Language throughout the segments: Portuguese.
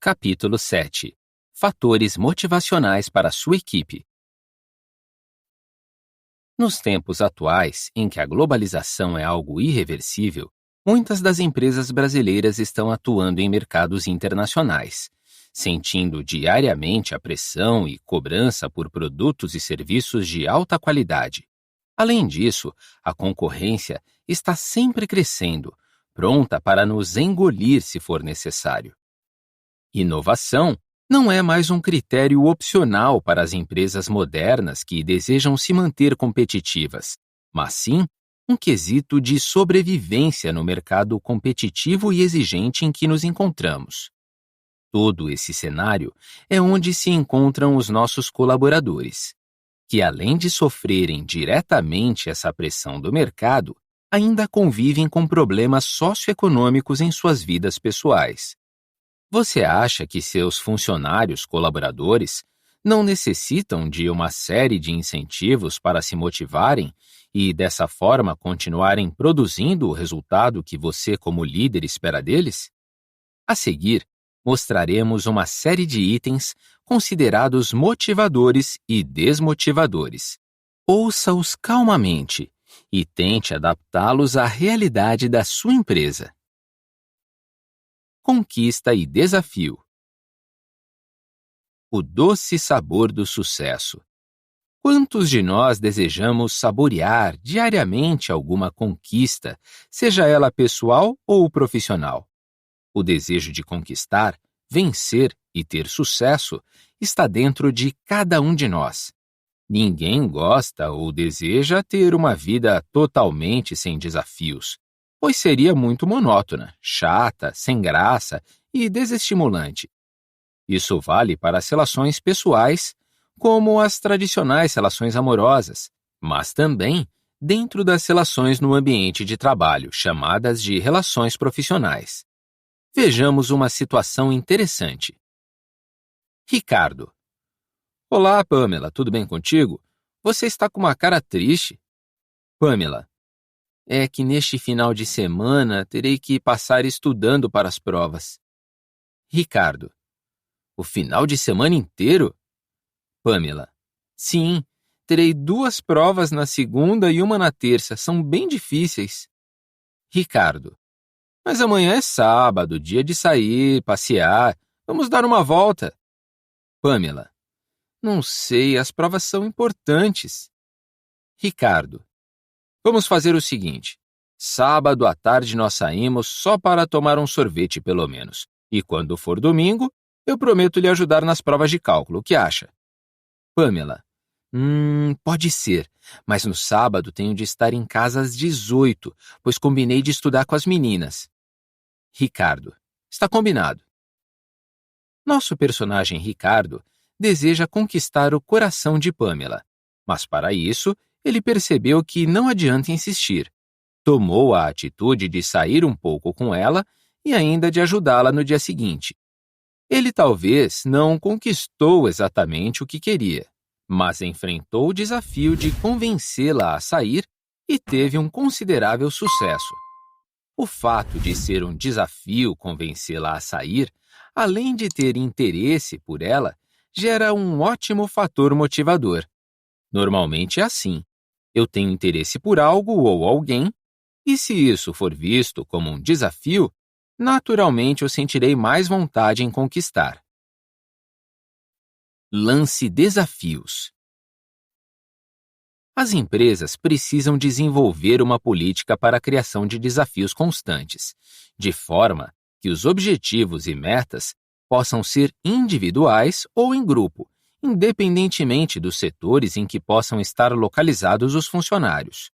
Capítulo 7. Fatores motivacionais para a sua equipe. Nos tempos atuais, em que a globalização é algo irreversível, muitas das empresas brasileiras estão atuando em mercados internacionais, sentindo diariamente a pressão e cobrança por produtos e serviços de alta qualidade. Além disso, a concorrência está sempre crescendo, pronta para nos engolir se for necessário. Inovação não é mais um critério opcional para as empresas modernas que desejam se manter competitivas, mas sim um quesito de sobrevivência no mercado competitivo e exigente em que nos encontramos. Todo esse cenário é onde se encontram os nossos colaboradores, que além de sofrerem diretamente essa pressão do mercado, ainda convivem com problemas socioeconômicos em suas vidas pessoais. Você acha que seus funcionários colaboradores não necessitam de uma série de incentivos para se motivarem e, dessa forma, continuarem produzindo o resultado que você, como líder, espera deles? A seguir, mostraremos uma série de itens considerados motivadores e desmotivadores. Ouça-os calmamente e tente adaptá-los à realidade da sua empresa. Conquista e desafio. O doce sabor do sucesso. Quantos de nós desejamos saborear diariamente alguma conquista, seja ela pessoal ou profissional? O desejo de conquistar, vencer e ter sucesso está dentro de cada um de nós. Ninguém gosta ou deseja ter uma vida totalmente sem desafios, pois seria muito monótona, chata, sem graça e desestimulante. Isso vale para as relações pessoais, como as tradicionais relações amorosas, mas também dentro das relações no ambiente de trabalho, chamadas de relações profissionais. Vejamos uma situação interessante. Ricardo. Olá, Pamela, tudo bem contigo? Você está com uma cara triste. Pamela. É que neste final de semana terei que passar estudando para as provas. Ricardo. O final de semana inteiro? Pamela. Sim, terei 2 provas na segunda e uma na terça, são bem difíceis. Ricardo. Mas amanhã é sábado, dia de sair, passear, vamos dar uma volta. Pamela. Não sei, as provas são importantes. Ricardo. Vamos fazer o seguinte, sábado à tarde nós saímos só para tomar um sorvete pelo menos, e quando for domingo, eu prometo lhe ajudar nas provas de cálculo, o que acha? Pamela. Pode ser, mas no sábado tenho de estar em casa às 18, pois combinei de estudar com as meninas. Ricardo. Está combinado. Nosso personagem Ricardo deseja conquistar o coração de Pamela, mas para isso, ele percebeu que não adianta insistir. Tomou a atitude de sair um pouco com ela e ainda de ajudá-la no dia seguinte. Ele talvez não conquistou exatamente o que queria, mas enfrentou o desafio de convencê-la a sair e teve um considerável sucesso. O fato de ser um desafio convencê-la a sair, além de ter interesse por ela, gera um ótimo fator motivador. Normalmente é assim. Eu tenho interesse por algo ou alguém, e se isso for visto como um desafio, naturalmente eu sentirei mais vontade em conquistar. Lance desafios. As empresas precisam desenvolver uma política para a criação de desafios constantes, de forma que os objetivos e metas possam ser individuais ou em grupo, independentemente dos setores em que possam estar localizados os funcionários.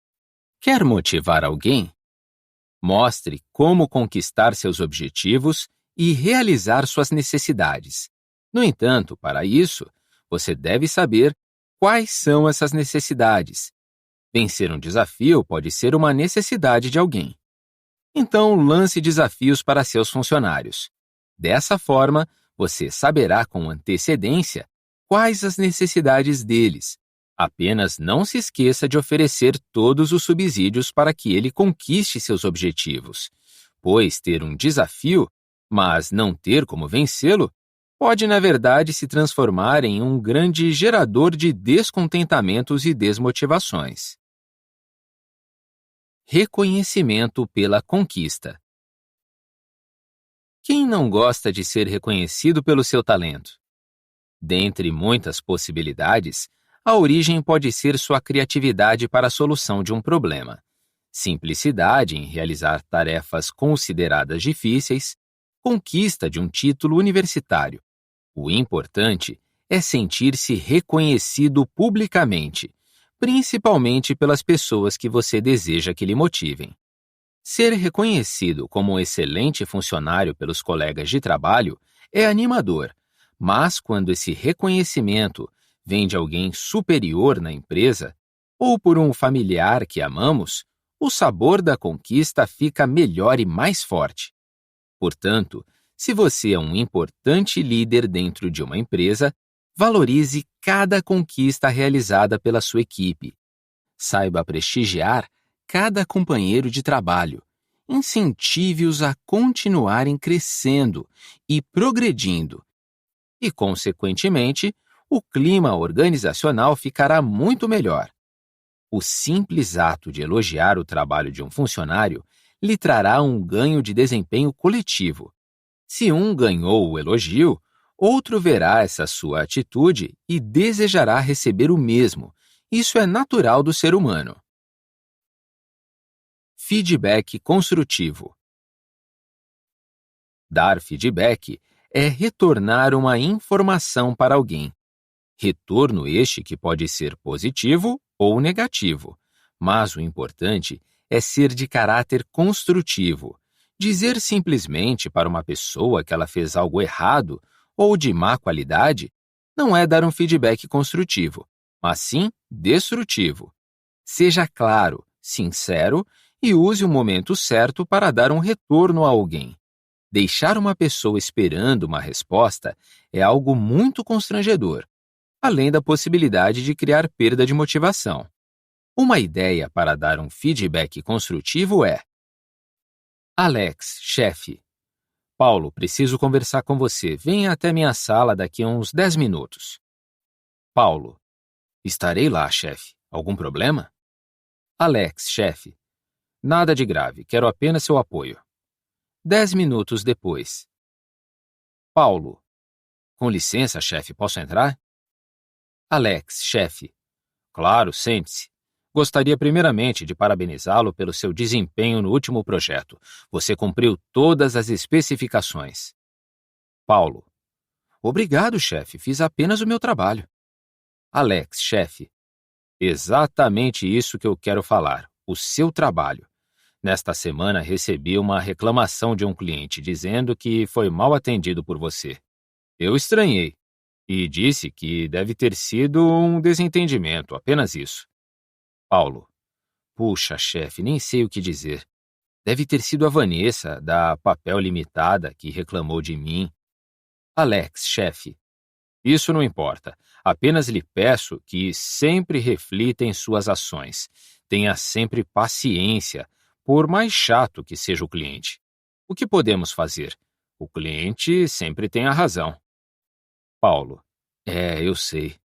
Quer motivar alguém? Mostre como conquistar seus objetivos e realizar suas necessidades. No entanto, para isso, você deve saber quais são essas necessidades. Vencer um desafio pode ser uma necessidade de alguém. Então, lance desafios para seus funcionários. Dessa forma, você saberá com antecedência quais as necessidades deles. Apenas não se esqueça de oferecer todos os subsídios para que ele conquiste seus objetivos, pois ter um desafio, mas não ter como vencê-lo, pode, na verdade, se transformar em um grande gerador de descontentamentos e desmotivações. Reconhecimento pela conquista. Quem não gosta de ser reconhecido pelo seu talento? Dentre muitas possibilidades, a origem pode ser sua criatividade para a solução de um problema, simplicidade em realizar tarefas consideradas difíceis, conquista de um título universitário. O importante é sentir-se reconhecido publicamente, principalmente pelas pessoas que você deseja que lhe motivem. Ser reconhecido como um excelente funcionário pelos colegas de trabalho é animador, mas quando esse reconhecimento vem de alguém superior na empresa ou por um familiar que amamos, o sabor da conquista fica melhor e mais forte. Portanto, se você é um importante líder dentro de uma empresa, valorize cada conquista realizada pela sua equipe. Saiba prestigiar cada companheiro de trabalho. Incentive-os a continuarem crescendo e progredindo. E, consequentemente, o clima organizacional ficará muito melhor. O simples ato de elogiar o trabalho de um funcionário lhe trará um ganho de desempenho coletivo. Se um ganhou o elogio, outro verá essa sua atitude e desejará receber o mesmo. Isso é natural do ser humano. Feedback construtivo. Dar feedback é retornar uma informação para alguém. Retorno este que pode ser positivo ou negativo, mas o importante é ser de caráter construtivo. Dizer simplesmente para uma pessoa que ela fez algo errado ou de má qualidade não é dar um feedback construtivo, mas sim destrutivo. Seja claro, sincero e use o momento certo para dar um retorno a alguém. Deixar uma pessoa esperando uma resposta é algo muito constrangedor, além da possibilidade de criar perda de motivação. Uma ideia para dar um feedback construtivo é: Alex, chefe. Paulo, preciso conversar com você. Venha até minha sala daqui a uns 10 minutos. Paulo. Estarei lá, chefe. Algum problema? Alex, chefe. Nada de grave, quero apenas seu apoio. 10 minutos depois. Paulo. Com licença, chefe, posso entrar? Alex, chefe. Claro, sente-se. Gostaria primeiramente de parabenizá-lo pelo seu desempenho no último projeto. Você cumpriu todas as especificações. Paulo. Obrigado, chefe. Fiz apenas o meu trabalho. Alex, chefe. Exatamente isso que eu quero falar. O seu trabalho. Nesta semana recebi uma reclamação de um cliente dizendo que foi mal atendido por você. Eu estranhei e disse que deve ter sido um desentendimento, apenas isso. Paulo. Puxa, chefe, nem sei o que dizer. Deve ter sido a Vanessa, da Papel Limitada, que reclamou de mim. Alex, chefe. Isso não importa. Apenas lhe peço que sempre reflita em suas ações. Tenha sempre paciência, por mais chato que seja o cliente. O que podemos fazer? O cliente sempre tem a razão. Paulo. Eu sei.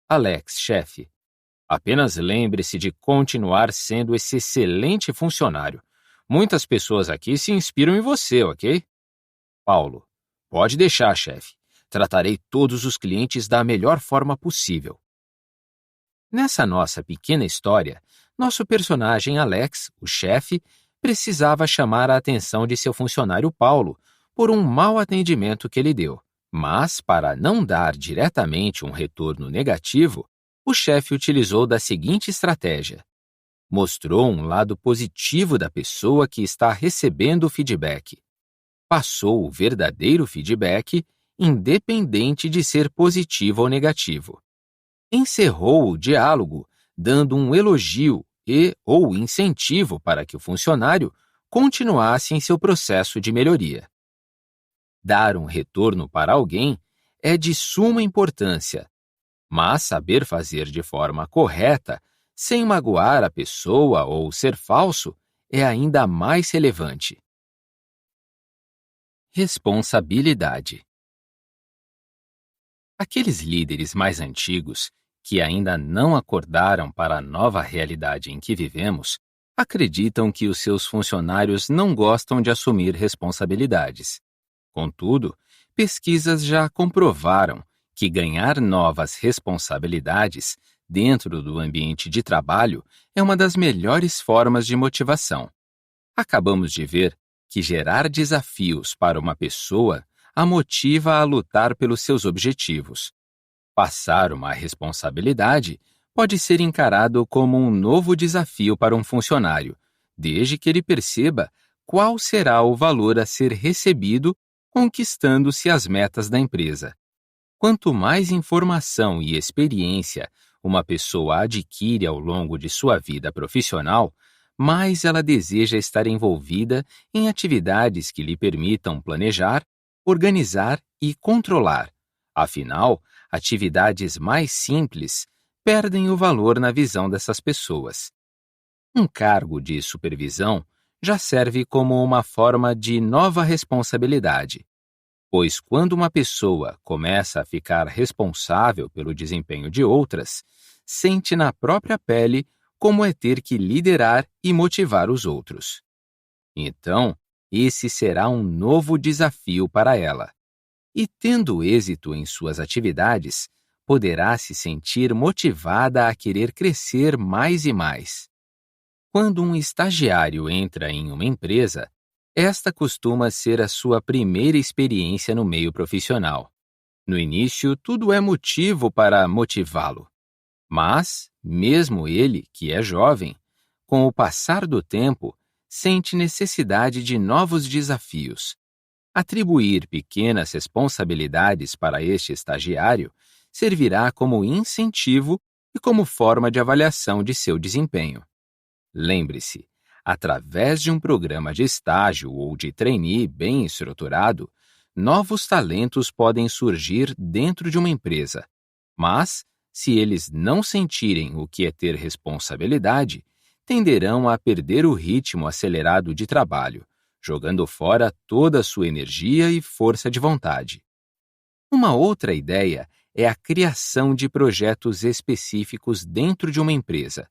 Alex, chefe. Apenas lembre-se de continuar sendo esse excelente funcionário. Muitas pessoas aqui se inspiram em você, ok? Paulo. Pode deixar, chefe. Tratarei todos os clientes da melhor forma possível. Nessa nossa pequena história, nosso personagem Alex, o chefe, precisava chamar a atenção de seu funcionário Paulo por um mau atendimento que ele deu. Mas, para não dar diretamente um retorno negativo, o chefe utilizou da seguinte estratégia. Mostrou um lado positivo da pessoa que está recebendo o feedback. Passou o verdadeiro feedback, independente de ser positivo ou negativo. Encerrou o diálogo, dando um elogio ou incentivo para que o funcionário continuasse em seu processo de melhoria. Dar um retorno para alguém é de suma importância, mas saber fazer de forma correta, sem magoar a pessoa ou ser falso, é ainda mais relevante. Responsabilidade. Aqueles líderes mais antigos, que ainda não acordaram para a nova realidade em que vivemos, acreditam que os seus funcionários não gostam de assumir responsabilidades. Contudo, pesquisas já comprovaram que ganhar novas responsabilidades dentro do ambiente de trabalho é uma das melhores formas de motivação. Acabamos de ver que gerar desafios para uma pessoa a motiva a lutar pelos seus objetivos. Passar uma responsabilidade pode ser encarado como um novo desafio para um funcionário, desde que ele perceba qual será o valor a ser recebido conquistando-se as metas da empresa. Quanto mais informação e experiência uma pessoa adquire ao longo de sua vida profissional, mais ela deseja estar envolvida em atividades que lhe permitam planejar, organizar e controlar. Afinal, atividades mais simples perdem o valor na visão dessas pessoas. Um cargo de supervisão já serve como uma forma de nova responsabilidade, pois quando uma pessoa começa a ficar responsável pelo desempenho de outras, sente na própria pele como é ter que liderar e motivar os outros. Então, esse será um novo desafio para ela. E tendo êxito em suas atividades, poderá se sentir motivada a querer crescer mais e mais. Quando um estagiário entra em uma empresa, esta costuma ser a sua primeira experiência no meio profissional. No início, tudo é motivo para motivá-lo. Mas, mesmo ele, que é jovem, com o passar do tempo, sente necessidade de novos desafios. Atribuir pequenas responsabilidades para este estagiário servirá como incentivo e como forma de avaliação de seu desempenho. Lembre-se, através de um programa de estágio ou de trainee bem estruturado, novos talentos podem surgir dentro de uma empresa. Mas, se eles não sentirem o que é ter responsabilidade, tenderão a perder o ritmo acelerado de trabalho, jogando fora toda a sua energia e força de vontade. Uma outra ideia é a criação de projetos específicos dentro de uma empresa.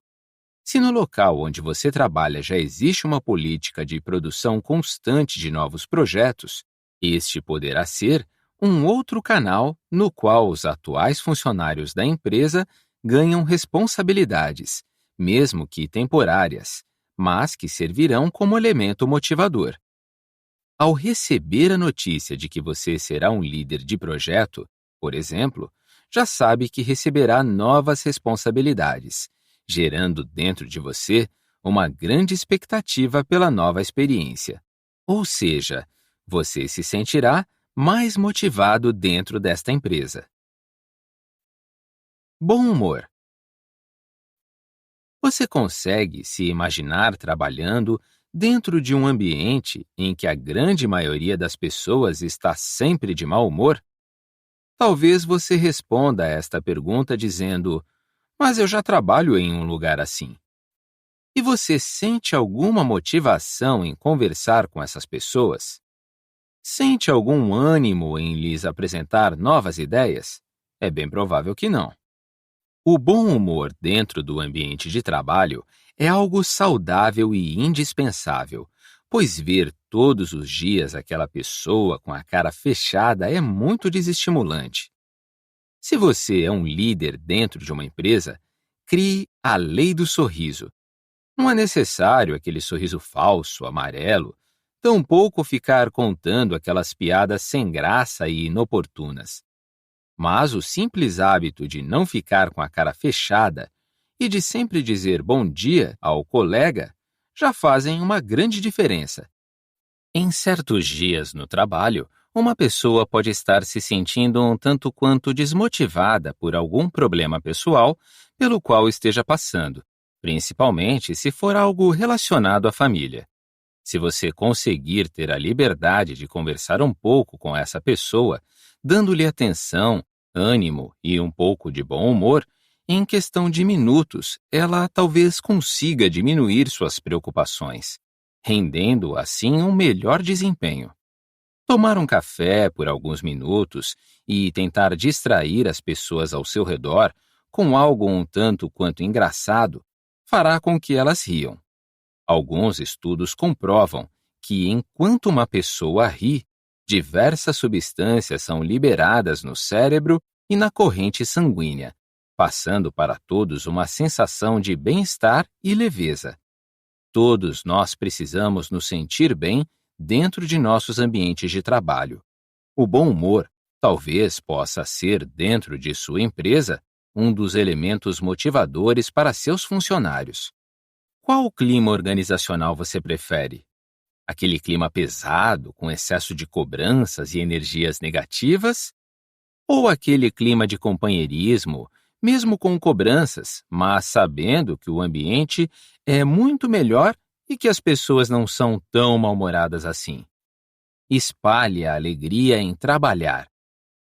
Se no local onde você trabalha já existe uma política de produção constante de novos projetos, este poderá ser um outro canal no qual os atuais funcionários da empresa ganham responsabilidades, mesmo que temporárias, mas que servirão como elemento motivador. Ao receber a notícia de que você será um líder de projeto, por exemplo, já sabe que receberá novas responsabilidades, gerando dentro de você uma grande expectativa pela nova experiência. Ou seja, você se sentirá mais motivado dentro desta empresa. Bom humor. Você consegue se imaginar trabalhando dentro de um ambiente em que a grande maioria das pessoas está sempre de mau humor? Talvez você responda a esta pergunta dizendo: mas eu já trabalho em um lugar assim. E você sente alguma motivação em conversar com essas pessoas? Sente algum ânimo em lhes apresentar novas ideias? É bem provável que não. O bom humor dentro do ambiente de trabalho é algo saudável e indispensável, pois ver todos os dias aquela pessoa com a cara fechada é muito desestimulante. Se você é um líder dentro de uma empresa, crie a lei do sorriso. Não é necessário aquele sorriso falso, amarelo, tampouco ficar contando aquelas piadas sem graça e inoportunas. Mas o simples hábito de não ficar com a cara fechada e de sempre dizer bom dia ao colega já fazem uma grande diferença. Em certos dias no trabalho, uma pessoa pode estar se sentindo um tanto quanto desmotivada por algum problema pessoal pelo qual esteja passando, principalmente se for algo relacionado à família. Se você conseguir ter a liberdade de conversar um pouco com essa pessoa, dando-lhe atenção, ânimo e um pouco de bom humor, em questão de minutos, ela talvez consiga diminuir suas preocupações, rendendo assim um melhor desempenho. Tomar um café por alguns minutos e tentar distrair as pessoas ao seu redor com algo um tanto quanto engraçado fará com que elas riam. Alguns estudos comprovam que, enquanto uma pessoa ri, diversas substâncias são liberadas no cérebro e na corrente sanguínea, passando para todos uma sensação de bem-estar e leveza. Todos nós precisamos nos sentir bem dentro de nossos ambientes de trabalho. O bom humor talvez possa ser, dentro de sua empresa, um dos elementos motivadores para seus funcionários. Qual clima organizacional você prefere? Aquele clima pesado, com excesso de cobranças e energias negativas? Ou aquele clima de companheirismo, mesmo com cobranças, mas sabendo que o ambiente é muito melhor e que as pessoas não são tão mal-humoradas assim? Espalhe a alegria em trabalhar.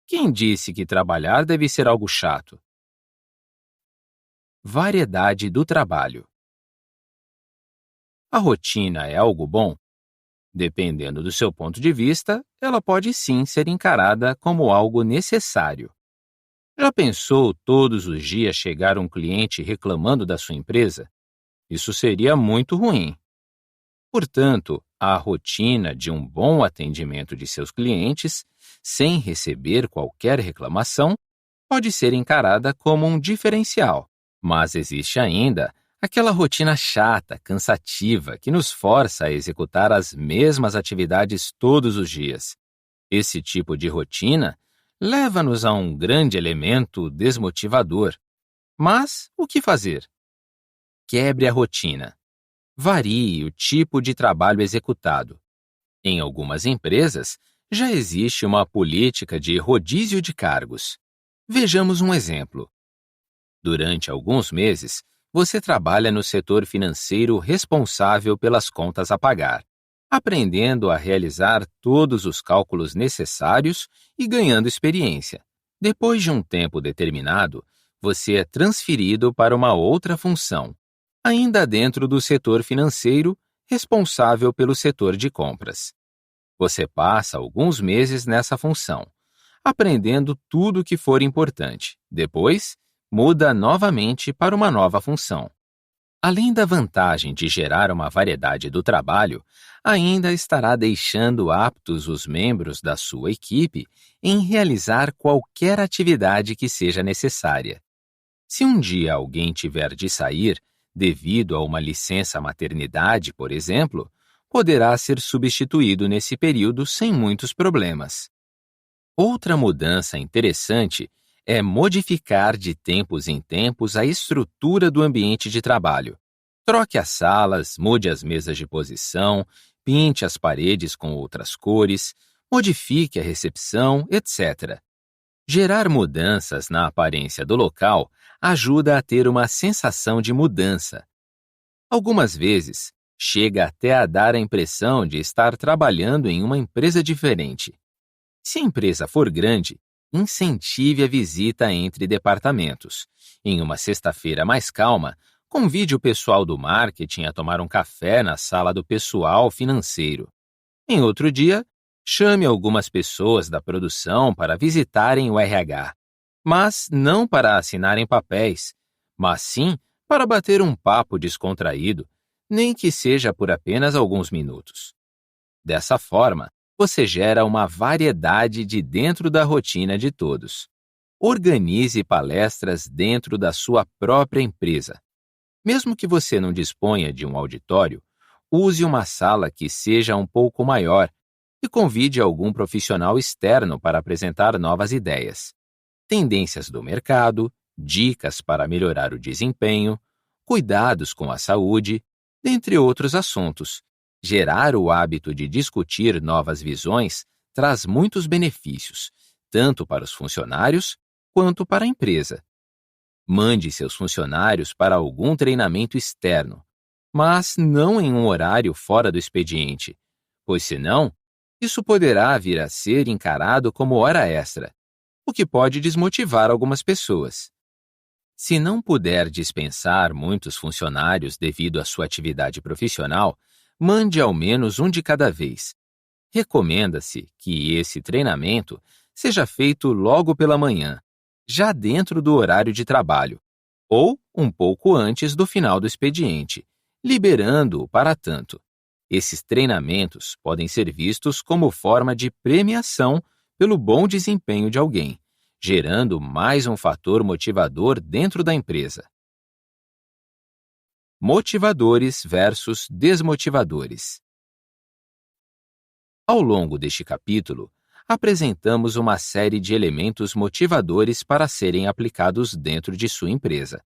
Quem disse que trabalhar deve ser algo chato? Variedade do trabalho. A rotina é algo bom? Dependendo do seu ponto de vista, ela pode sim ser encarada como algo necessário. Já pensou todos os dias chegar um cliente reclamando da sua empresa? Isso seria muito ruim. Portanto, a rotina de um bom atendimento de seus clientes, sem receber qualquer reclamação, pode ser encarada como um diferencial. Mas existe ainda aquela rotina chata, cansativa, que nos força a executar as mesmas atividades todos os dias. Esse tipo de rotina leva-nos a um grande elemento desmotivador. Mas o que fazer? Quebre a rotina. Varie o tipo de trabalho executado. Em algumas empresas, já existe uma política de rodízio de cargos. Vejamos um exemplo. Durante alguns meses, você trabalha no setor financeiro responsável pelas contas a pagar, aprendendo a realizar todos os cálculos necessários e ganhando experiência. Depois de um tempo determinado, você é transferido para uma outra função, ainda dentro do setor financeiro, responsável pelo setor de compras. Você passa alguns meses nessa função, aprendendo tudo o que for importante. Depois, muda novamente para uma nova função. Além da vantagem de gerar uma variedade do trabalho, ainda estará deixando aptos os membros da sua equipe em realizar qualquer atividade que seja necessária. Se um dia alguém tiver de sair, devido a uma licença maternidade, por exemplo, poderá ser substituído nesse período sem muitos problemas. Outra mudança interessante é modificar de tempos em tempos a estrutura do ambiente de trabalho. Troque as salas, mude as mesas de posição, pinte as paredes com outras cores, modifique a recepção, etc. Gerar mudanças na aparência do local ajuda a ter uma sensação de mudança. Algumas vezes, chega até a dar a impressão de estar trabalhando em uma empresa diferente. Se a empresa for grande, incentive a visita entre departamentos. Em uma sexta-feira mais calma, convide o pessoal do marketing a tomar um café na sala do pessoal financeiro. Em outro dia, chame algumas pessoas da produção para visitarem o RH, mas não para assinarem papéis, mas sim para bater um papo descontraído, nem que seja por apenas alguns minutos. Dessa forma, você gera uma variedade de dentro da rotina de todos. Organize palestras dentro da sua própria empresa. Mesmo que você não disponha de um auditório, use uma sala que seja um pouco maior e convide algum profissional externo para apresentar novas ideias, tendências do mercado, dicas para melhorar o desempenho, cuidados com a saúde, dentre outros assuntos. Gerar o hábito de discutir novas visões traz muitos benefícios, tanto para os funcionários quanto para a empresa. Mande seus funcionários para algum treinamento externo, mas não em um horário fora do expediente, pois senão, isso poderá vir a ser encarado como hora extra, o que pode desmotivar algumas pessoas. Se não puder dispensar muitos funcionários devido à sua atividade profissional, mande ao menos um de cada vez. Recomenda-se que esse treinamento seja feito logo pela manhã, já dentro do horário de trabalho, ou um pouco antes do final do expediente, liberando-o para tanto. Esses treinamentos podem ser vistos como forma de premiação pelo bom desempenho de alguém, gerando mais um fator motivador dentro da empresa. Motivadores versus desmotivadores. Ao longo deste capítulo, apresentamos uma série de elementos motivadores para serem aplicados dentro de sua empresa.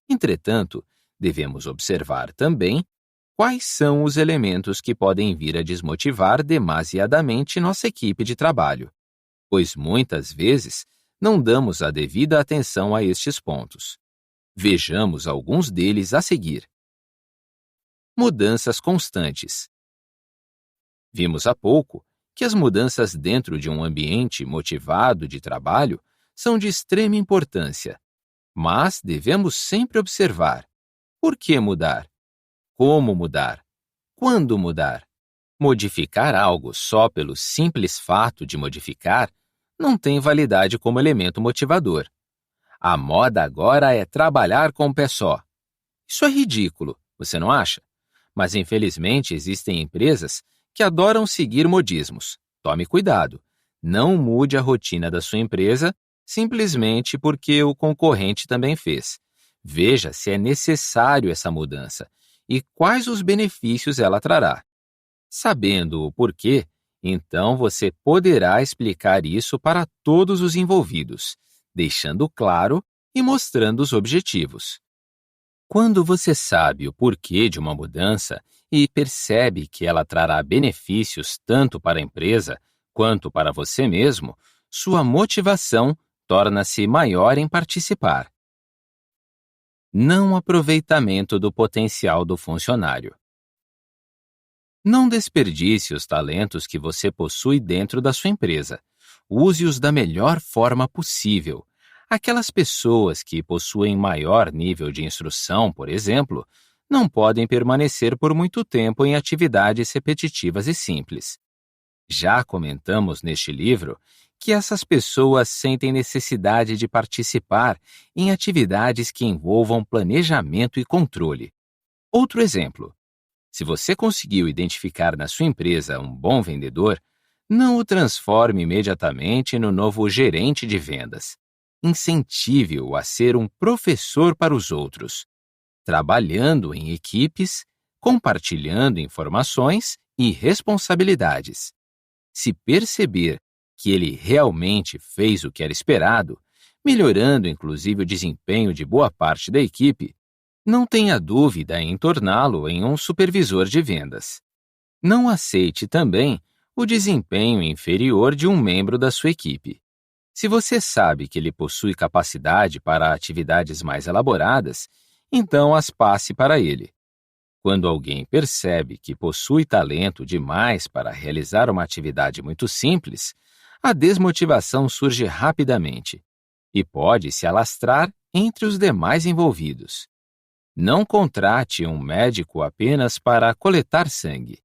Entretanto, devemos observar também quais são os elementos que podem vir a desmotivar demasiadamente nossa equipe de trabalho, pois muitas vezes não damos a devida atenção a estes pontos. Vejamos alguns deles a seguir. Mudanças constantes. Vimos há pouco que as mudanças dentro de um ambiente motivado de trabalho são de extrema importância, mas devemos sempre observar: por que mudar? Como mudar? Quando mudar? Modificar algo só pelo simples fato de modificar não tem validade como elemento motivador. A moda agora é trabalhar com um pé só. Isso é ridículo, você não acha? Mas infelizmente existem empresas que adoram seguir modismos. Tome cuidado. Não mude a rotina da sua empresa simplesmente porque o concorrente também fez. Veja se é necessário essa mudança e quais os benefícios ela trará. Sabendo o porquê, então você poderá explicar isso para todos os envolvidos, deixando claro e mostrando os objetivos. Quando você sabe o porquê de uma mudança e percebe que ela trará benefícios tanto para a empresa quanto para você mesmo, sua motivação torna-se maior em participar. Não aproveitamento do potencial do funcionário. Não desperdice os talentos que você possui dentro da sua empresa. Use-os da melhor forma possível. Aquelas pessoas que possuem maior nível de instrução, por exemplo, não podem permanecer por muito tempo em atividades repetitivas e simples. Já comentamos neste livro que essas pessoas sentem necessidade de participar em atividades que envolvam planejamento e controle. Outro exemplo: se você conseguiu identificar na sua empresa um bom vendedor, não o transforme imediatamente no novo gerente de vendas. Incentive-o a ser um professor para os outros, trabalhando em equipes, compartilhando informações e responsabilidades. Se perceber que ele realmente fez o que era esperado, melhorando inclusive o desempenho de boa parte da equipe, não tenha dúvida em torná-lo em um supervisor de vendas. Não aceite também o desempenho inferior de um membro da sua equipe. Se você sabe que ele possui capacidade para atividades mais elaboradas, então as passe para ele. Quando alguém percebe que possui talento demais para realizar uma atividade muito simples, a desmotivação surge rapidamente e pode se alastrar entre os demais envolvidos. Não contrate um médico apenas para coletar sangue.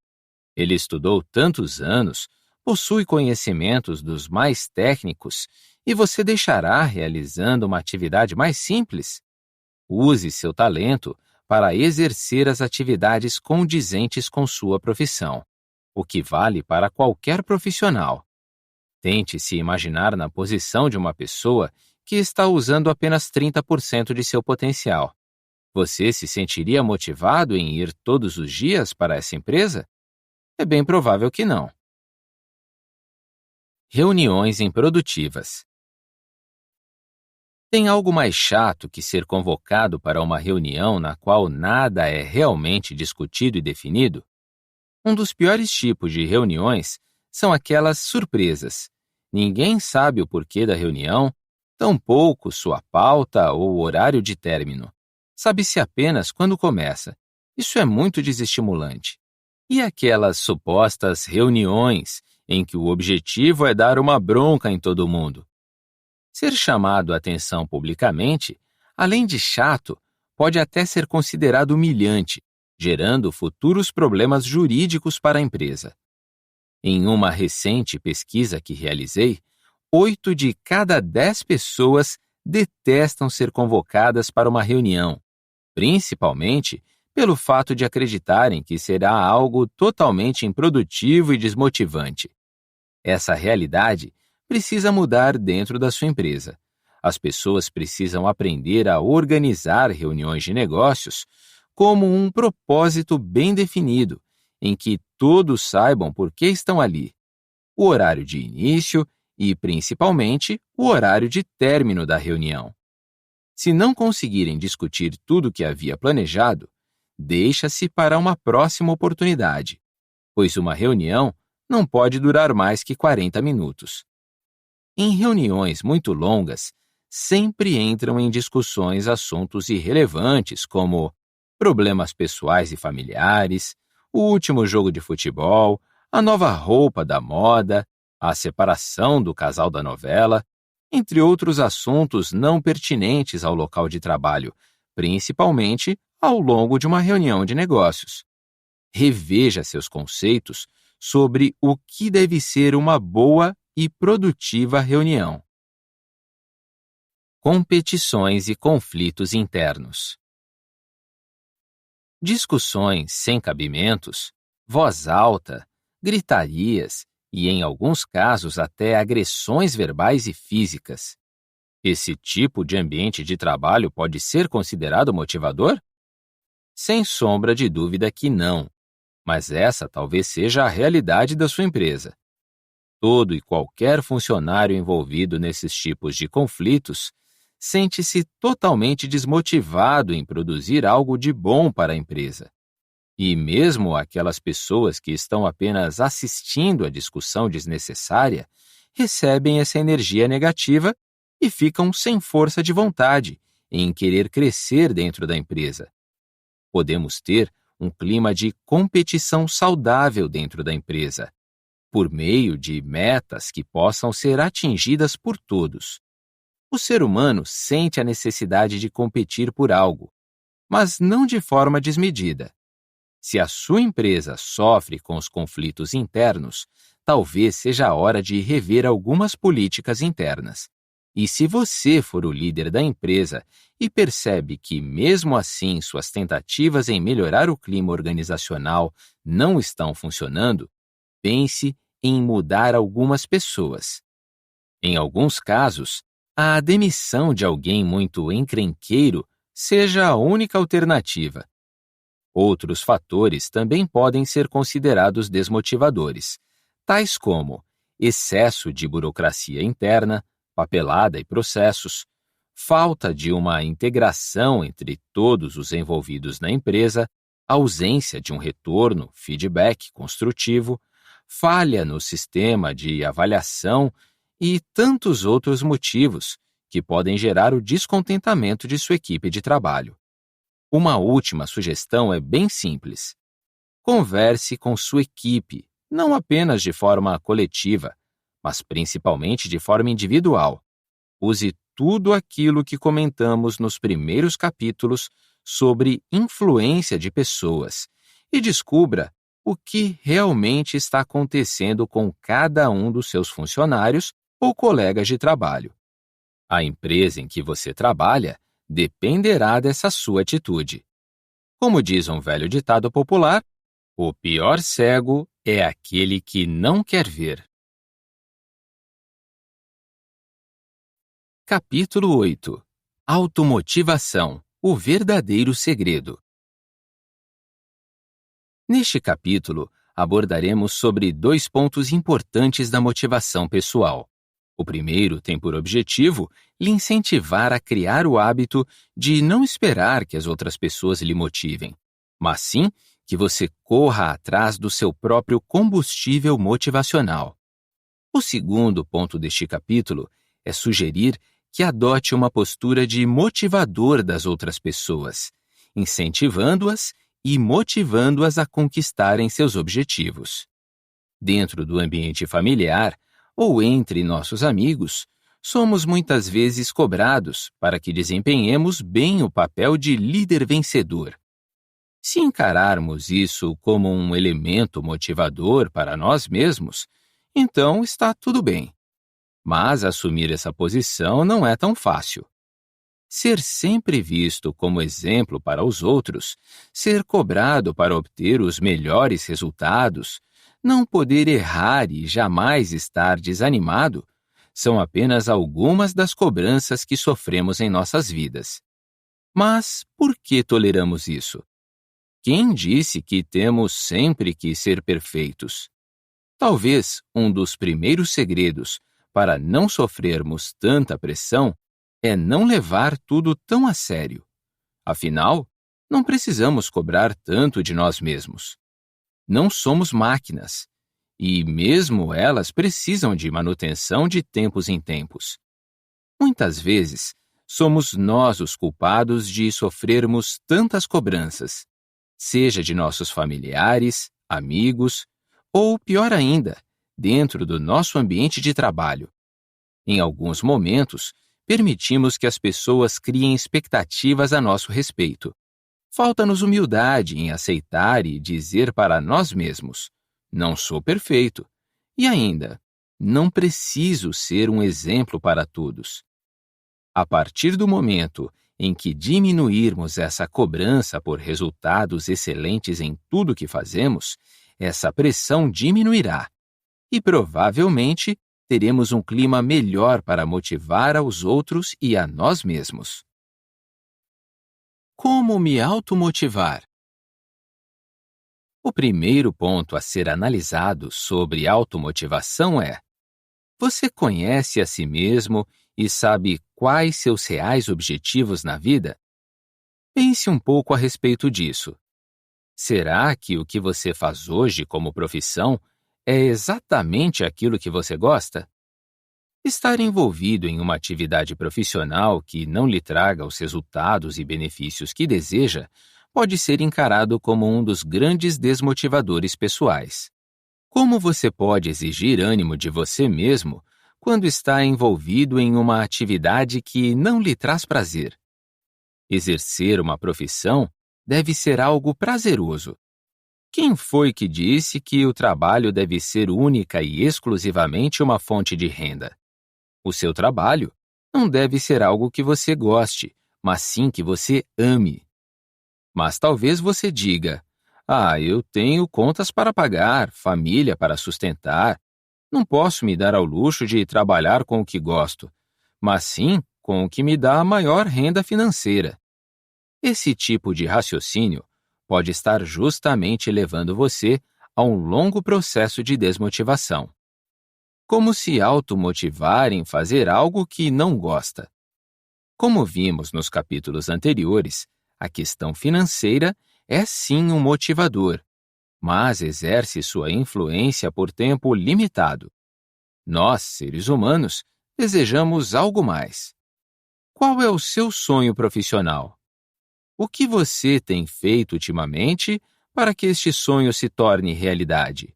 Ele estudou tantos anos, possui conhecimentos dos mais técnicos e você deixará realizando uma atividade mais simples? Use seu talento para exercer as atividades condizentes com sua profissão, o que vale para qualquer profissional. Tente se imaginar na posição de uma pessoa que está usando apenas 30% de seu potencial. Você se sentiria motivado em ir todos os dias para essa empresa? É bem provável que não. Reuniões improdutivas. Tem algo mais chato que ser convocado para uma reunião na qual nada é realmente discutido e definido? Um dos piores tipos de reuniões são aquelas surpresas. Ninguém sabe o porquê da reunião, tampouco sua pauta ou o horário de término. Sabe-se apenas quando começa. Isso é muito desestimulante. E aquelas supostas reuniões em que o objetivo é dar uma bronca em todo mundo? Ser chamado a atenção publicamente, além de chato, pode até ser considerado humilhante, gerando futuros problemas jurídicos para a empresa. Em uma recente pesquisa que realizei, 8 de cada 10 pessoas detestam ser convocadas para uma reunião, principalmente pelo fato de acreditarem que será algo totalmente improdutivo e desmotivante. Essa realidade precisa mudar dentro da sua empresa. As pessoas precisam aprender a organizar reuniões de negócios como um propósito bem definido, em que todos saibam por que estão ali, o horário de início e, principalmente, o horário de término da reunião. Se não conseguirem discutir tudo o que havia planejado, deixa-se para uma próxima oportunidade, pois uma reunião não pode durar mais que 40 minutos. Em reuniões muito longas, sempre entram em discussões assuntos irrelevantes como problemas pessoais e familiares, o último jogo de futebol, a nova roupa da moda, a separação do casal da novela, entre outros assuntos não pertinentes ao local de trabalho, principalmente ao longo de uma reunião de negócios. Reveja seus conceitos sobre o que deve ser uma boa e produtiva reunião. Competições e conflitos internos. Discussões sem cabimentos, voz alta, gritarias e, em alguns casos, até agressões verbais e físicas. Esse tipo de ambiente de trabalho pode ser considerado motivador? Sem sombra de dúvida que não, mas essa talvez seja a realidade da sua empresa. Todo e qualquer funcionário envolvido nesses tipos de conflitos sente-se totalmente desmotivado em produzir algo de bom para a empresa. E mesmo aquelas pessoas que estão apenas assistindo à discussão desnecessária recebem essa energia negativa e ficam sem força de vontade em querer crescer dentro da empresa. Podemos ter um clima de competição saudável dentro da empresa, por meio de metas que possam ser atingidas por todos. O ser humano sente a necessidade de competir por algo, mas não de forma desmedida. Se a sua empresa sofre com os conflitos internos, talvez seja a hora de rever algumas políticas internas. E se você for o líder da empresa e percebe que, mesmo assim, suas tentativas em melhorar o clima organizacional não estão funcionando, pense em mudar algumas pessoas. Em alguns casos, a demissão de alguém muito encrenqueiro seja a única alternativa. Outros fatores também podem ser considerados desmotivadores, tais como excesso de burocracia interna, papelada e processos, falta de uma integração entre todos os envolvidos na empresa, ausência de um retorno, feedback construtivo, falha no sistema de avaliação e tantos outros motivos que podem gerar o descontentamento de sua equipe de trabalho. Uma última sugestão é bem simples. Converse com sua equipe, não apenas de forma coletiva, mas principalmente de forma individual. Use tudo aquilo que comentamos nos primeiros capítulos sobre influência de pessoas e descubra o que realmente está acontecendo com cada um dos seus funcionários ou colegas de trabalho. A empresa em que você trabalha dependerá dessa sua atitude. Como diz um velho ditado popular, o pior cego é aquele que não quer ver. Capítulo 8. Automotivação, o verdadeiro segredo. Neste capítulo, abordaremos sobre 2 pontos importantes da motivação pessoal. O primeiro tem por objetivo lhe incentivar a criar o hábito de não esperar que as outras pessoas lhe motivem, mas sim que você corra atrás do seu próprio combustível motivacional. O segundo ponto deste capítulo é sugerir que adote uma postura de motivador das outras pessoas, incentivando-as e motivando-as a conquistarem seus objetivos. Dentro do ambiente familiar ou entre nossos amigos, somos muitas vezes cobrados para que desempenhemos bem o papel de líder vencedor. Se encararmos isso como um elemento motivador para nós mesmos, então está tudo bem. Mas assumir essa posição não é tão fácil. Ser sempre visto como exemplo para os outros, ser cobrado para obter os melhores resultados, não poder errar e jamais estar desanimado, são apenas algumas das cobranças que sofremos em nossas vidas. Mas por que toleramos isso? Quem disse que temos sempre que ser perfeitos? Talvez um dos primeiros segredos para não sofrermos tanta pressão é não levar tudo tão a sério. Afinal, não precisamos cobrar tanto de nós mesmos. Não somos máquinas, e mesmo elas precisam de manutenção de tempos em tempos. Muitas vezes, somos nós os culpados de sofrermos tantas cobranças, seja de nossos familiares, amigos, ou, pior ainda, dentro do nosso ambiente de trabalho. Em alguns momentos, permitimos que as pessoas criem expectativas a nosso respeito. Falta-nos humildade em aceitar e dizer para nós mesmos: não sou perfeito. E ainda, não preciso ser um exemplo para todos. A partir do momento em que diminuirmos essa cobrança por resultados excelentes em tudo que fazemos, essa pressão diminuirá e provavelmente teremos um clima melhor para motivar aos outros e a nós mesmos. Como me automotivar? O primeiro ponto a ser analisado sobre automotivação é: você conhece a si mesmo e sabe quais seus reais objetivos na vida? Pense um pouco a respeito disso. Será que o que você faz hoje como profissão é exatamente aquilo que você gosta? Estar envolvido em uma atividade profissional que não lhe traga os resultados e benefícios que deseja pode ser encarado como um dos grandes desmotivadores pessoais. Como você pode exigir ânimo de você mesmo quando está envolvido em uma atividade que não lhe traz prazer? Exercer uma profissão deve ser algo prazeroso. Quem foi que disse que o trabalho deve ser única e exclusivamente uma fonte de renda? O seu trabalho não deve ser algo que você goste, mas sim que você ame. Mas talvez você diga: eu tenho contas para pagar, família para sustentar. Não posso me dar ao luxo de trabalhar com o que gosto, mas sim com o que me dá a maior renda financeira. Esse tipo de raciocínio pode estar justamente levando você a um longo processo de desmotivação. Como se automotivar em fazer algo que não gosta? Como vimos nos capítulos anteriores, a questão financeira é sim um motivador, mas exerce sua influência por tempo limitado. Nós, seres humanos, desejamos algo mais. Qual é o seu sonho profissional? O que você tem feito ultimamente para que este sonho se torne realidade?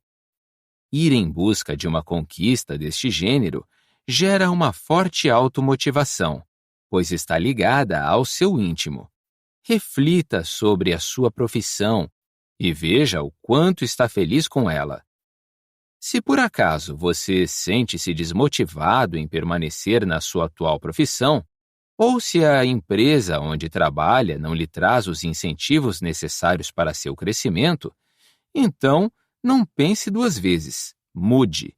Ir em busca de uma conquista deste gênero gera uma forte automotivação, pois está ligada ao seu íntimo. Reflita sobre a sua profissão e veja o quanto está feliz com ela. Se por acaso você sente-se desmotivado em permanecer na sua atual profissão, ou se a empresa onde trabalha não lhe traz os incentivos necessários para seu crescimento, então não pense duas vezes. Mude.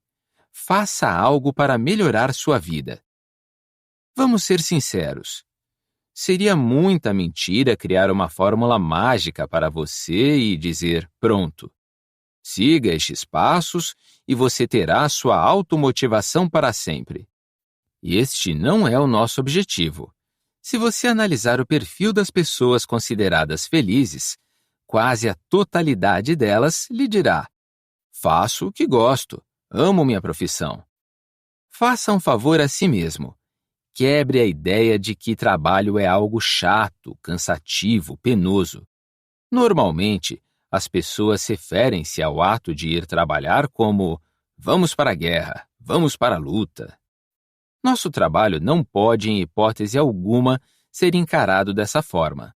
Faça algo para melhorar sua vida. Vamos ser sinceros. Seria muita mentira criar uma fórmula mágica para você e dizer: pronto, siga estes passos e você terá sua automotivação para sempre. E este não é o nosso objetivo. Se você analisar o perfil das pessoas consideradas felizes, quase a totalidade delas lhe dirá: faço o que gosto, amo minha profissão. Faça um favor a si mesmo. Quebre a ideia de que trabalho é algo chato, cansativo, penoso. Normalmente, as pessoas referem-se ao ato de ir trabalhar como: vamos para a guerra, vamos para a luta. Nosso trabalho não pode, em hipótese alguma, ser encarado dessa forma.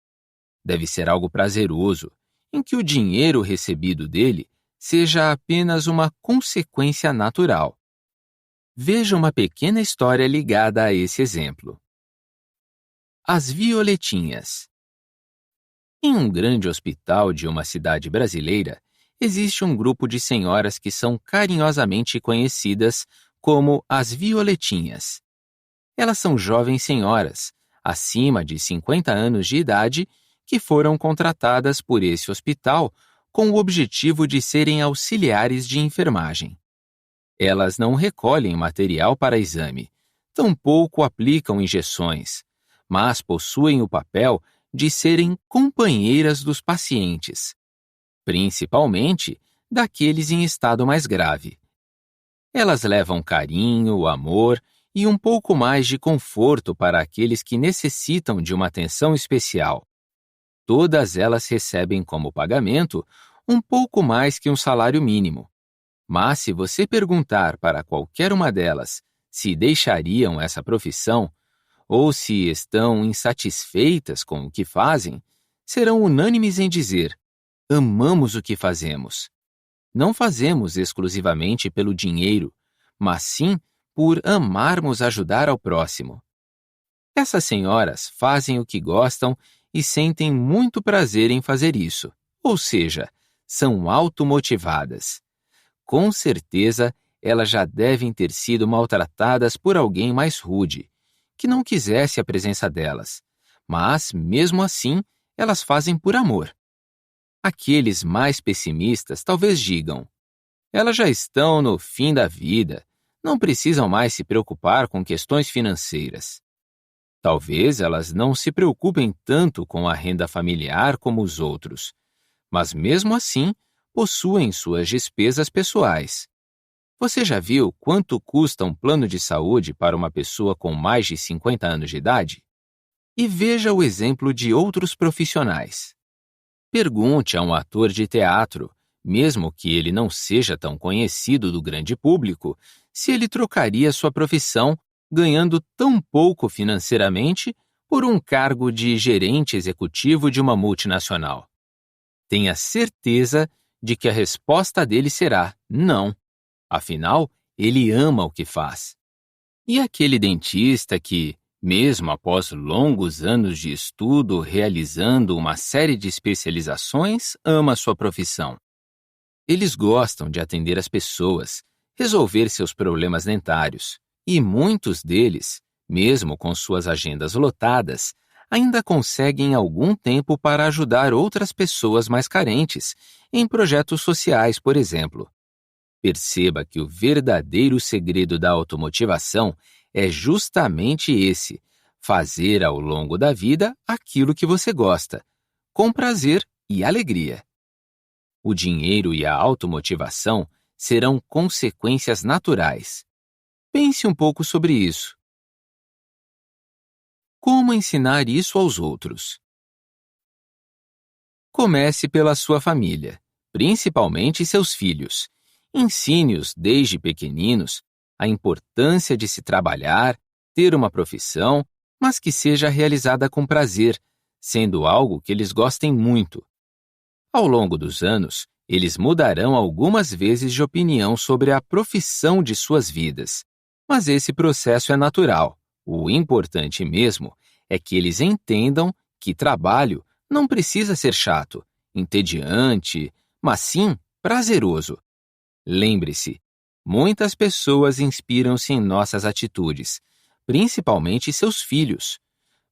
Deve ser algo prazeroso, em que o dinheiro recebido dele seja apenas uma consequência natural. Veja uma pequena história ligada a esse exemplo. As Violetinhas. Em um grande hospital de uma cidade brasileira, existe um grupo de senhoras que são carinhosamente conhecidas como as Violetinhas. Elas são jovens senhoras, acima de 50 anos de idade, que foram contratadas por esse hospital com o objetivo de serem auxiliares de enfermagem. Elas não recolhem material para exame, tampouco aplicam injeções, mas possuem o papel de serem companheiras dos pacientes, principalmente daqueles em estado mais grave. Elas levam carinho, amor e um pouco mais de conforto para aqueles que necessitam de uma atenção especial. Todas elas recebem como pagamento um pouco mais que um salário mínimo. Mas se você perguntar para qualquer uma delas se deixariam essa profissão ou se estão insatisfeitas com o que fazem, serão unânimes em dizer: amamos o que fazemos. Não fazemos exclusivamente pelo dinheiro, mas sim por amarmos ajudar ao próximo. Essas senhoras fazem o que gostam e sentem muito prazer em fazer isso, ou seja, são automotivadas. Com certeza, elas já devem ter sido maltratadas por alguém mais rude, que não quisesse a presença delas, mas, mesmo assim, elas fazem por amor. Aqueles mais pessimistas talvez digam: elas já estão no fim da vida, não precisam mais se preocupar com questões financeiras. Talvez elas não se preocupem tanto com a renda familiar como os outros, mas mesmo assim possuem suas despesas pessoais. Você já viu quanto custa um plano de saúde para uma pessoa com mais de 50 anos de idade? E veja o exemplo de outros profissionais. Pergunte a um ator de teatro, mesmo que ele não seja tão conhecido do grande público, se ele trocaria sua profissão ganhando tão pouco financeiramente por um cargo de gerente executivo de uma multinacional. Tenha certeza de que a resposta dele será não. Afinal, ele ama o que faz. E aquele dentista que, mesmo após longos anos de estudo realizando uma série de especializações, ama sua profissão. Eles gostam de atender as pessoas, resolver seus problemas dentários, e muitos deles, mesmo com suas agendas lotadas, ainda conseguem algum tempo para ajudar outras pessoas mais carentes, em projetos sociais, por exemplo. Perceba que o verdadeiro segredo da automotivação é justamente esse: fazer ao longo da vida aquilo que você gosta, com prazer e alegria. O dinheiro e a automotivação serão consequências naturais. Pense um pouco sobre isso. Como ensinar isso aos outros? Comece pela sua família, principalmente seus filhos. Ensine-os desde pequeninos a importância de se trabalhar, ter uma profissão, mas que seja realizada com prazer, sendo algo que eles gostem muito. Ao longo dos anos, eles mudarão algumas vezes de opinião sobre a profissão de suas vidas, mas esse processo é natural. O importante mesmo é que eles entendam que trabalho não precisa ser chato, entediante, mas sim prazeroso. Lembre-se, muitas pessoas inspiram-se em nossas atitudes, principalmente seus filhos,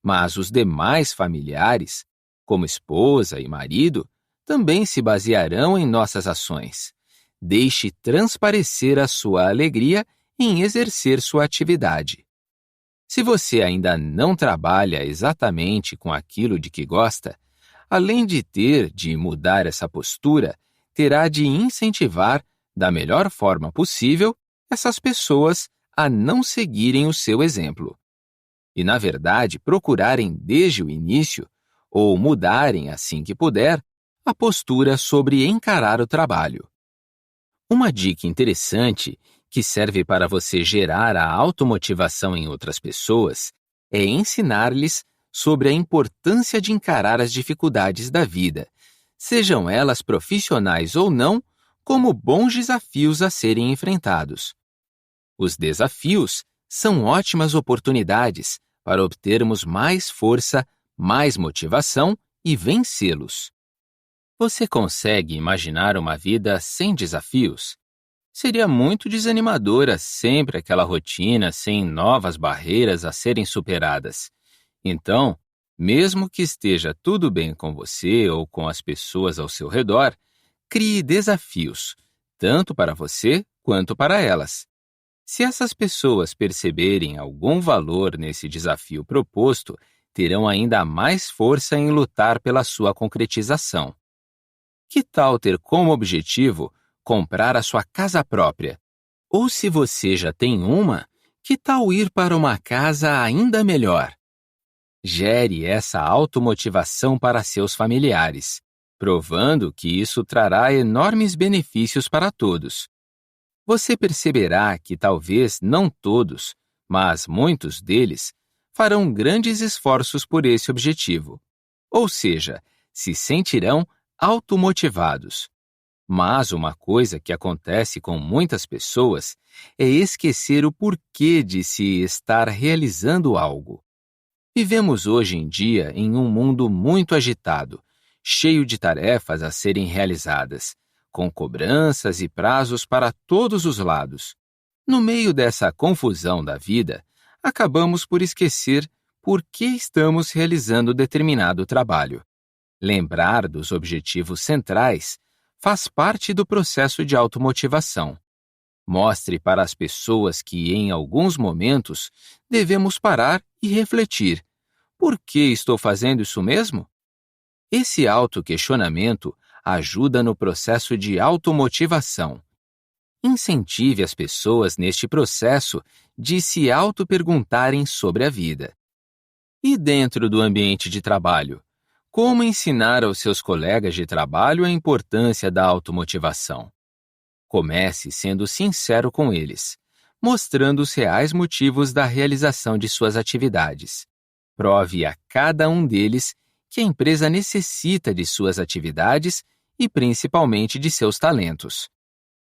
mas os demais familiares, como esposa e marido, também se basearão em nossas ações. Deixe transparecer a sua alegria em exercer sua atividade. Se você ainda não trabalha exatamente com aquilo de que gosta, além de ter de mudar essa postura, terá de incentivar, da melhor forma possível, essas pessoas a não seguirem o seu exemplo. E, na verdade, procurarem desde o início, ou mudarem assim que puder, a postura sobre encarar o trabalho. Uma dica interessante que serve para você gerar a automotivação em outras pessoas é ensinar-lhes sobre a importância de encarar as dificuldades da vida, sejam elas profissionais ou não, como bons desafios a serem enfrentados. Os desafios são ótimas oportunidades para obtermos mais força, mais motivação e vencê-los. Você consegue imaginar uma vida sem desafios? Seria muito desanimadora sempre aquela rotina sem novas barreiras a serem superadas. Então, mesmo que esteja tudo bem com você ou com as pessoas ao seu redor, crie desafios, tanto para você quanto para elas. Se essas pessoas perceberem algum valor nesse desafio proposto, terão ainda mais força em lutar pela sua concretização. Que tal ter como objetivo comprar a sua casa própria? Ou se você já tem uma, que tal ir para uma casa ainda melhor? Gere essa automotivação para seus familiares, provando que isso trará enormes benefícios para todos. Você perceberá que talvez não todos, mas muitos deles, farão grandes esforços por esse objetivo. Ou seja, se sentirão automotivados. Mas uma coisa que acontece com muitas pessoas é esquecer o porquê de se estar realizando algo. Vivemos hoje em dia em um mundo muito agitado, cheio de tarefas a serem realizadas, com cobranças e prazos para todos os lados. No meio dessa confusão da vida, acabamos por esquecer por que estamos realizando determinado trabalho. Lembrar dos objetivos centrais faz parte do processo de automotivação. Mostre para as pessoas que, em alguns momentos, devemos parar e refletir. Por que estou fazendo isso mesmo? Esse autoquestionamento ajuda no processo de automotivação. Incentive as pessoas neste processo de se auto-perguntarem sobre a vida. E dentro do ambiente de trabalho? Como ensinar aos seus colegas de trabalho a importância da automotivação? Comece sendo sincero com eles, mostrando os reais motivos da realização de suas atividades. Prove a cada um deles que a empresa necessita de suas atividades e principalmente de seus talentos.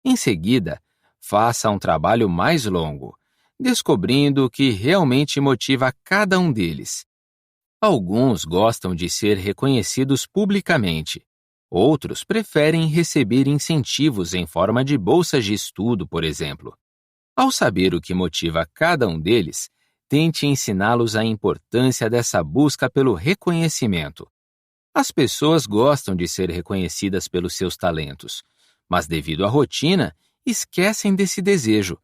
Em seguida, faça um trabalho mais longo, descobrindo o que realmente motiva cada um deles. Alguns gostam de ser reconhecidos publicamente. Outros preferem receber incentivos em forma de bolsas de estudo, por exemplo. Ao saber o que motiva cada um deles, tente ensiná-los a importância dessa busca pelo reconhecimento. As pessoas gostam de ser reconhecidas pelos seus talentos, mas devido à rotina, esquecem desse desejo.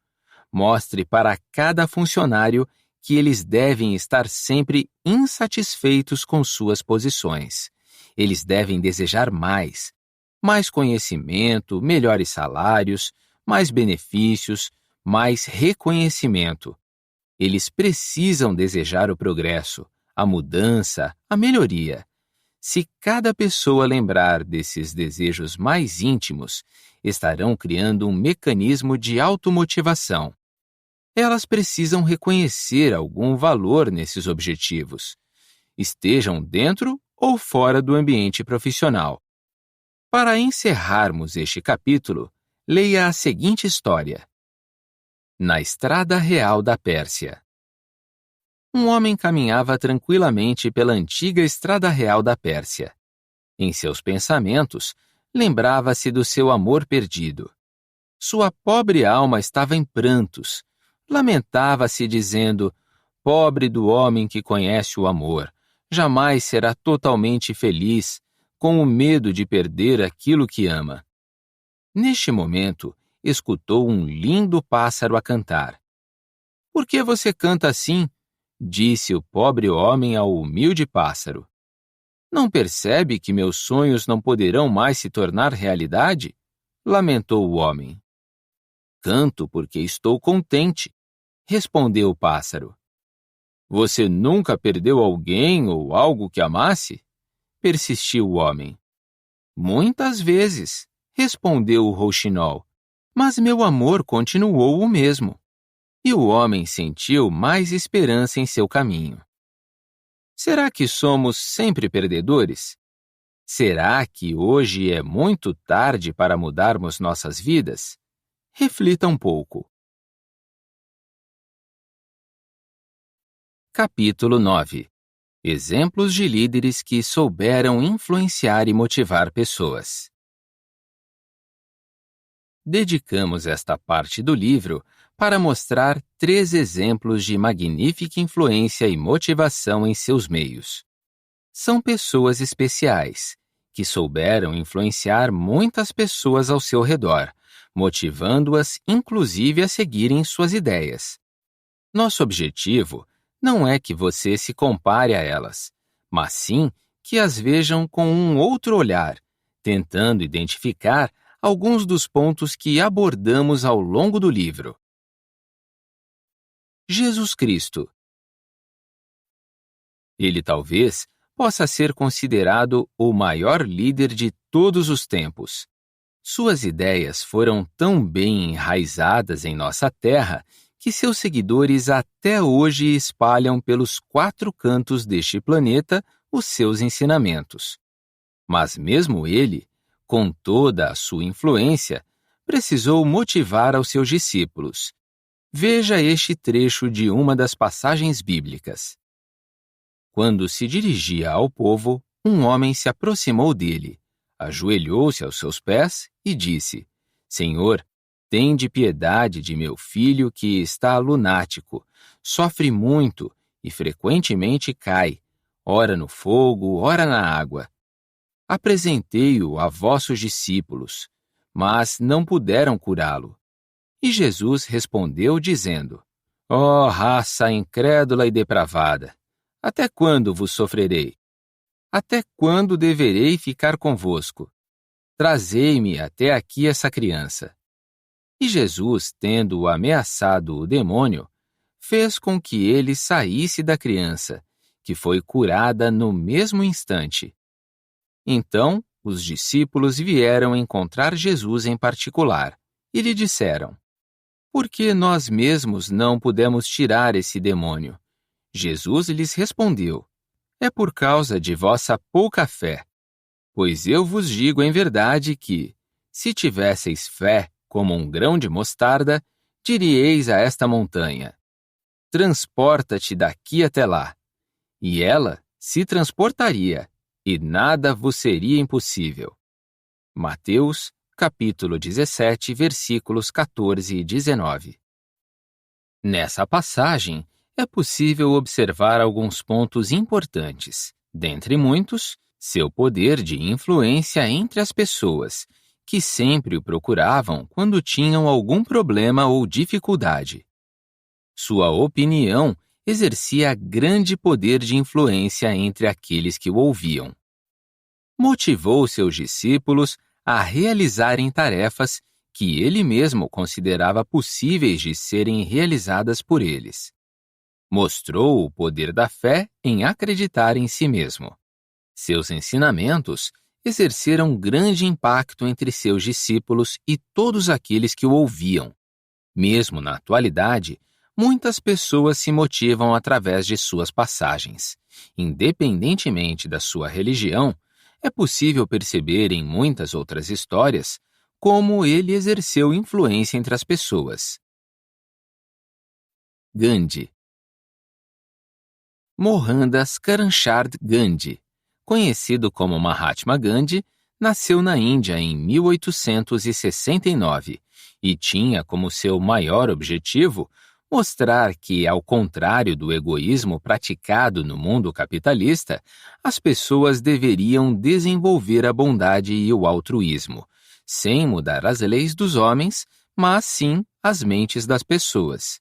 Mostre para cada funcionário que eles devem estar sempre insatisfeitos com suas posições. Eles devem desejar mais conhecimento, melhores salários, mais benefícios, mais reconhecimento. Eles precisam desejar o progresso, a mudança, a melhoria. Se cada pessoa lembrar desses desejos mais íntimos, estarão criando um mecanismo de automotivação. Elas precisam reconhecer algum valor nesses objetivos, estejam dentro ou fora do ambiente profissional. Para encerrarmos este capítulo, leia a seguinte história. Na Estrada Real da Pérsia. Um homem caminhava tranquilamente pela antiga Estrada Real da Pérsia. Em seus pensamentos, lembrava-se do seu amor perdido. Sua pobre alma estava em prantos. Lamentava-se dizendo, pobre do homem que conhece o amor, jamais será totalmente feliz, com o medo de perder aquilo que ama. Neste momento, escutou um lindo pássaro a cantar. Por que você canta assim? Disse o pobre homem ao humilde pássaro. Não percebe que meus sonhos não poderão mais se tornar realidade? Lamentou o homem. Canto porque estou contente, respondeu o pássaro. Você nunca perdeu alguém ou algo que amasse? Persistiu o homem. Muitas vezes, respondeu o rouxinol, mas meu amor continuou o mesmo. E o homem sentiu mais esperança em seu caminho. Será que somos sempre perdedores? Será que hoje é muito tarde para mudarmos nossas vidas? Reflita um pouco. Capítulo 9. Exemplos de líderes que souberam influenciar e motivar pessoas. Dedicamos esta parte do livro para mostrar 3 exemplos de magnífica influência e motivação em seus meios. São pessoas especiais, que souberam influenciar muitas pessoas ao seu redor, motivando-as inclusive a seguirem suas ideias. Nosso objetivo não é que você se compare a elas, mas sim que as vejam com um outro olhar, tentando identificar alguns dos pontos que abordamos ao longo do livro. Jesus Cristo. Ele talvez possa ser considerado o maior líder de todos os tempos. Suas ideias foram tão bem enraizadas em nossa terra que seus seguidores até hoje espalham pelos 4 cantos deste planeta os seus ensinamentos. Mas mesmo ele, com toda a sua influência, precisou motivar aos seus discípulos. Veja este trecho de uma das passagens bíblicas. Quando se dirigia ao povo, um homem se aproximou dele, ajoelhou-se aos seus pés e disse: Senhor, tende piedade de meu filho que está lunático, sofre muito e frequentemente cai, ora no fogo, ora na água. Apresentei-o a vossos discípulos, mas não puderam curá-lo. E Jesus respondeu dizendo: Ó raça incrédula e depravada, até quando vos sofrerei? Até quando deverei ficar convosco? Trazei-me até aqui essa criança. E Jesus, tendo ameaçado o demônio, fez com que ele saísse da criança, que foi curada no mesmo instante. Então, os discípulos vieram encontrar Jesus em particular e lhe disseram: Por que nós mesmos não pudemos tirar esse demônio? Jesus lhes respondeu: É por causa de vossa pouca fé. Pois eu vos digo em verdade que, se tivesseis fé como um grão de mostarda, diríeis a esta montanha: Transporta-te daqui até lá. E ela se transportaria, e nada vos seria impossível. Mateus, capítulo 17, versículos 14 e 19. Nessa passagem, é possível observar alguns pontos importantes. Dentre muitos, seu poder de influência entre as pessoas, que sempre o procuravam quando tinham algum problema ou dificuldade. Sua opinião exercia grande poder de influência entre aqueles que o ouviam. Motivou seus discípulos a realizarem tarefas que ele mesmo considerava possíveis de serem realizadas por eles. Mostrou o poder da fé em acreditar em si mesmo. Seus ensinamentos exerceram grande impacto entre seus discípulos e todos aqueles que o ouviam. Mesmo na atualidade, muitas pessoas se motivam através de suas passagens. Independentemente da sua religião, é possível perceber em muitas outras histórias como ele exerceu influência entre as pessoas. Gandhi. Mohandas Karamchand Gandhi, conhecido como Mahatma Gandhi, nasceu na Índia em 1869 e tinha como seu maior objetivo mostrar que, ao contrário do egoísmo praticado no mundo capitalista, as pessoas deveriam desenvolver a bondade e o altruísmo, sem mudar as leis dos homens, mas sim as mentes das pessoas.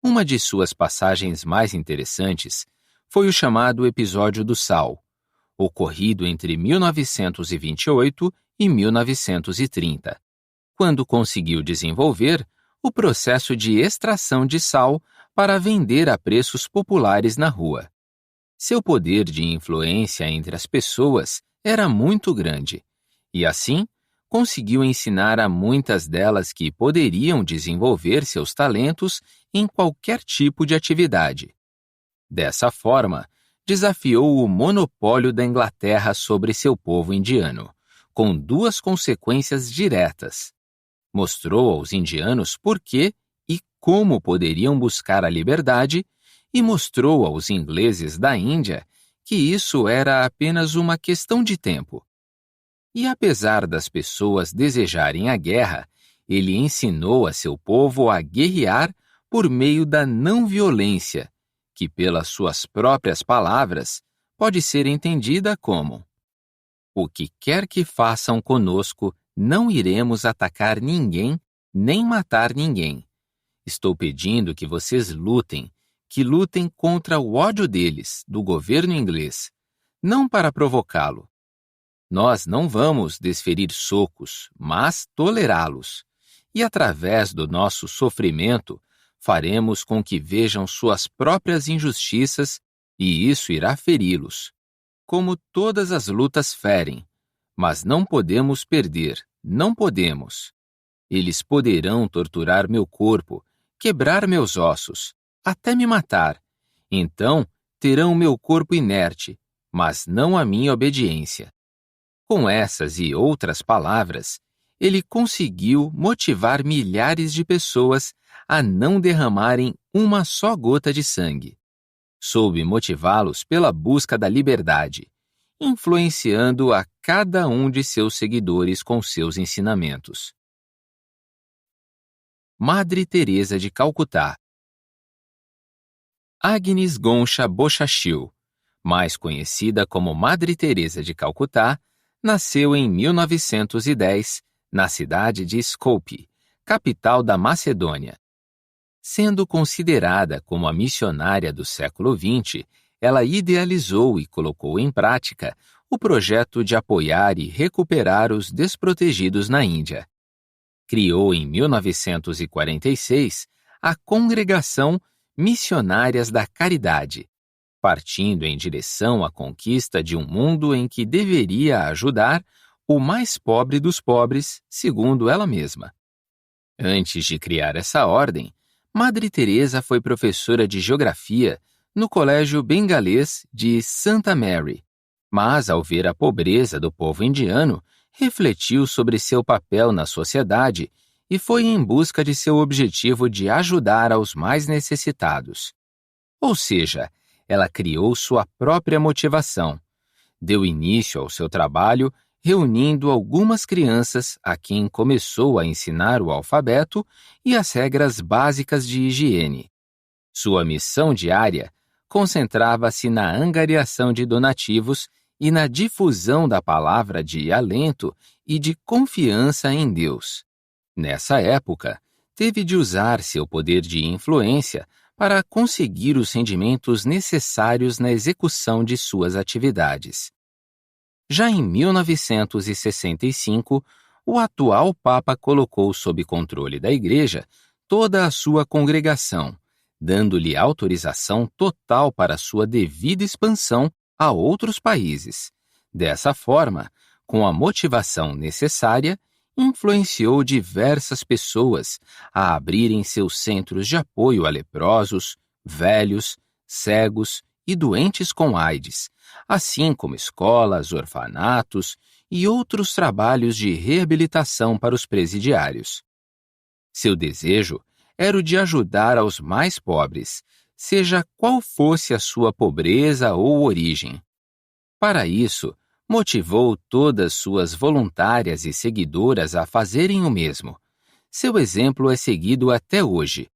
Uma de suas passagens mais interessantes foi o chamado Episódio do Sal, ocorrido entre 1928 e 1930, quando conseguiu desenvolver o processo de extração de sal para vender a preços populares na rua. Seu poder de influência entre as pessoas era muito grande, e assim conseguiu ensinar a muitas delas que poderiam desenvolver seus talentos em qualquer tipo de atividade. Dessa forma, desafiou o monopólio da Inglaterra sobre seu povo indiano, com duas consequências diretas. Mostrou aos indianos por que e como poderiam buscar a liberdade e mostrou aos ingleses da Índia que isso era apenas uma questão de tempo. E apesar das pessoas desejarem a guerra, ele ensinou a seu povo a guerrear por meio da não-violência, que, pelas suas próprias palavras, pode ser entendida como: o que quer que façam conosco, não iremos atacar ninguém, nem matar ninguém. Estou pedindo que vocês lutem, que lutem contra o ódio deles, do governo inglês, não para provocá-lo. Nós não vamos desferir socos, mas tolerá-los. E através do nosso sofrimento, faremos com que vejam suas próprias injustiças e isso irá feri-los. Como todas as lutas ferem, mas não podemos perder, não podemos. Eles poderão torturar meu corpo, quebrar meus ossos, até me matar. Então, terão meu corpo inerte, mas não a minha obediência. Com essas e outras palavras, ele conseguiu motivar milhares de pessoas a não derramarem uma só gota de sangue. Soube motivá-los pela busca da liberdade, influenciando a cada um de seus seguidores com seus ensinamentos. Madre Teresa de Calcutá. Agnes Goncha Bochachil, mais conhecida como Madre Teresa de Calcutá, nasceu em 1910, na cidade de Skopje, capital da Macedônia. Sendo considerada como a missionária do século XX, ela idealizou e colocou em prática o projeto de apoiar e recuperar os desprotegidos na Índia. Criou em 1946 a Congregação Missionárias da Caridade, partindo em direção à conquista de um mundo em que deveria ajudar o mais pobre dos pobres, segundo ela mesma. Antes de criar essa ordem, Madre Teresa foi professora de geografia no Colégio Bengalês de Santa Mary, mas ao ver a pobreza do povo indiano, refletiu sobre seu papel na sociedade e foi em busca de seu objetivo de ajudar aos mais necessitados. Ou seja, ela criou sua própria motivação. Deu início ao seu trabalho reunindo algumas crianças a quem começou a ensinar o alfabeto e as regras básicas de higiene. Sua missão diária concentrava-se na angariação de donativos e na difusão da palavra de alento e de confiança em Deus. Nessa época, teve de usar seu poder de influência para conseguir os rendimentos necessários na execução de suas atividades. Já em 1965, o atual Papa colocou sob controle da Igreja toda a sua congregação, dando-lhe autorização total para sua devida expansão a outros países. Dessa forma, com a motivação necessária, influenciou diversas pessoas a abrirem seus centros de apoio a leprosos, velhos, cegos e doentes com AIDS, assim como escolas, orfanatos e outros trabalhos de reabilitação para os presidiários. Seu desejo era o de ajudar aos mais pobres, seja qual fosse a sua pobreza ou origem. Para isso, motivou todas suas voluntárias e seguidoras a fazerem o mesmo. Seu exemplo é seguido até hoje.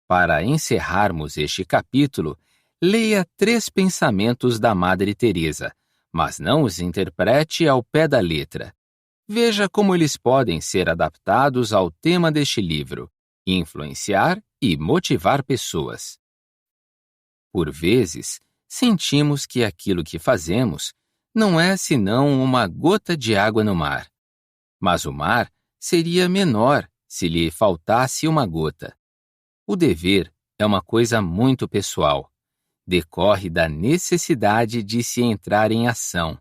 Para encerrarmos este capítulo, leia 3 pensamentos da Madre Teresa, mas não os interprete ao pé da letra. Veja como eles podem ser adaptados ao tema deste livro: influenciar e motivar pessoas. Por vezes, sentimos que aquilo que fazemos não é senão uma gota de água no mar. Mas o mar seria menor se lhe faltasse uma gota. O dever é uma coisa muito pessoal. Decorre da necessidade de se entrar em ação,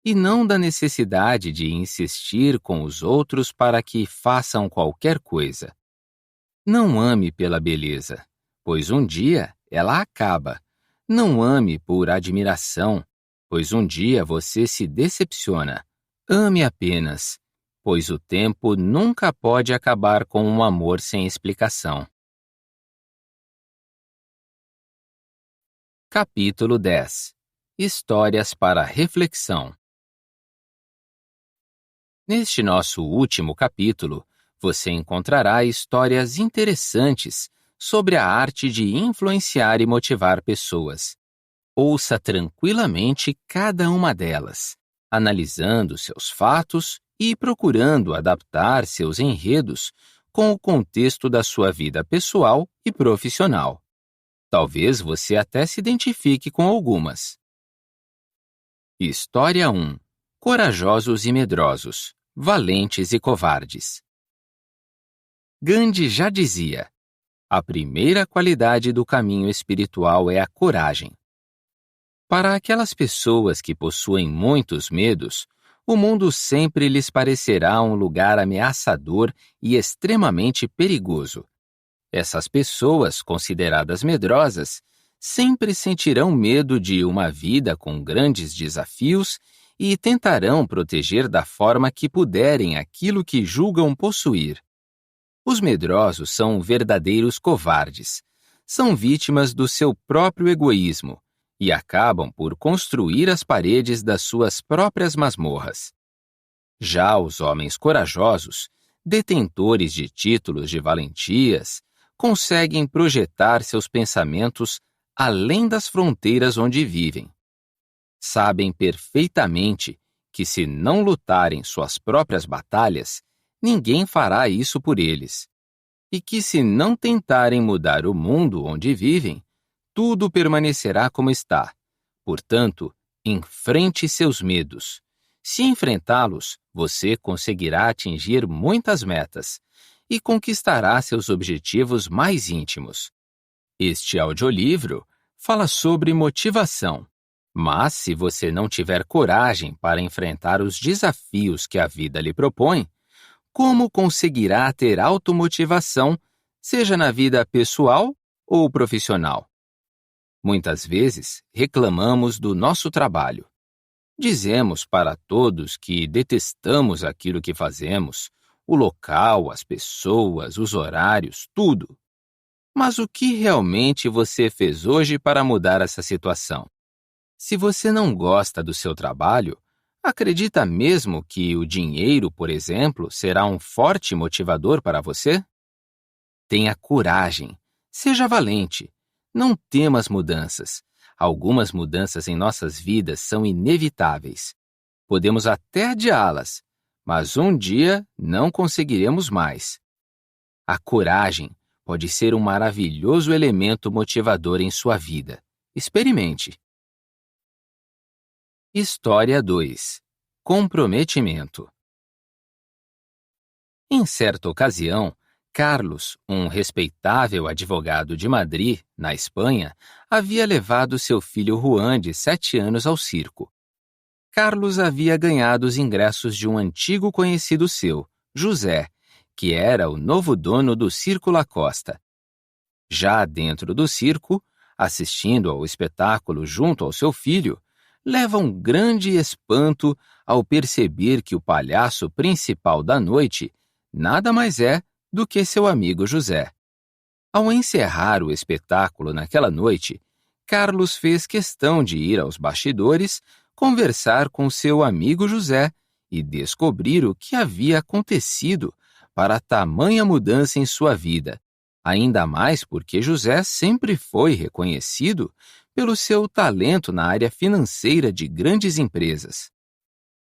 e não da necessidade de insistir com os outros para que façam qualquer coisa. Não ame pela beleza, pois um dia ela acaba. Não ame por admiração, pois um dia você se decepciona. Ame apenas, pois o tempo nunca pode acabar com um amor sem explicação. Capítulo 10. Histórias para reflexão. Neste nosso último capítulo, você encontrará histórias interessantes sobre a arte de influenciar e motivar pessoas. Ouça tranquilamente cada uma delas, analisando seus fatos e procurando adaptar seus enredos com o contexto da sua vida pessoal e profissional. Talvez você até se identifique com algumas. História 1. Corajosos e medrosos, valentes e covardes. Gandhi já dizia: a primeira qualidade do caminho espiritual é a coragem. Para aquelas pessoas que possuem muitos medos, o mundo sempre lhes parecerá um lugar ameaçador e extremamente perigoso. Essas pessoas, consideradas medrosas, sempre sentirão medo de uma vida com grandes desafios e tentarão proteger da forma que puderem aquilo que julgam possuir. Os medrosos são verdadeiros covardes. São vítimas do seu próprio egoísmo e acabam por construir as paredes das suas próprias masmorras. Já os homens corajosos, detentores de títulos de valentias, conseguem projetar seus pensamentos além das fronteiras onde vivem. Sabem perfeitamente que, se não lutarem suas próprias batalhas, ninguém fará isso por eles. E que, se não tentarem mudar o mundo onde vivem, tudo permanecerá como está. Portanto, enfrente seus medos. Se enfrentá-los, você conseguirá atingir muitas metas e conquistará seus objetivos mais íntimos. Este audiolivro fala sobre motivação, mas se você não tiver coragem para enfrentar os desafios que a vida lhe propõe, como conseguirá ter automotivação, seja na vida pessoal ou profissional? Muitas vezes reclamamos do nosso trabalho. Dizemos para todos que detestamos aquilo que fazemos, o local, as pessoas, os horários, tudo. Mas o que realmente você fez hoje para mudar essa situação? Se você não gosta do seu trabalho, acredita mesmo que o dinheiro, por exemplo, será um forte motivador para você? Tenha coragem, seja valente, não tema as mudanças. Algumas mudanças em nossas vidas são inevitáveis. Podemos até adiá-las, mas um dia não conseguiremos mais. A coragem pode ser um maravilhoso elemento motivador em sua vida. Experimente. História 2. Comprometimento. Em certa ocasião, Carlos, um respeitável advogado de Madrid, na Espanha, havia levado seu filho Juan, de 7 anos, ao circo. Carlos havia ganhado os ingressos de um antigo conhecido seu, José, que era o novo dono do Circo Lacosta. Já dentro do circo, assistindo ao espetáculo junto ao seu filho, leva um grande espanto ao perceber que o palhaço principal da noite nada mais é do que seu amigo José. Ao encerrar o espetáculo naquela noite, Carlos fez questão de ir aos bastidores conversar com seu amigo José e descobrir o que havia acontecido para tamanha mudança em sua vida, ainda mais porque José sempre foi reconhecido pelo seu talento na área financeira de grandes empresas.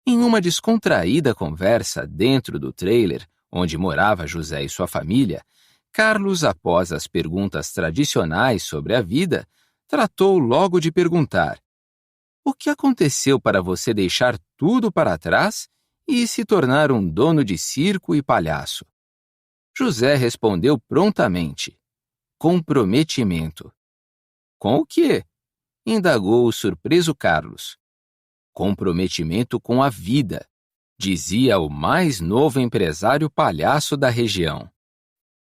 Em uma descontraída conversa dentro do trailer onde morava José e sua família, Carlos, após as perguntas tradicionais sobre a vida, tratou logo de perguntar: o que aconteceu para você deixar tudo para trás e se tornar um dono de circo e palhaço? José respondeu prontamente: comprometimento. Com o quê? Indagou o surpreso Carlos. Comprometimento com a vida, dizia o mais novo empresário palhaço da região.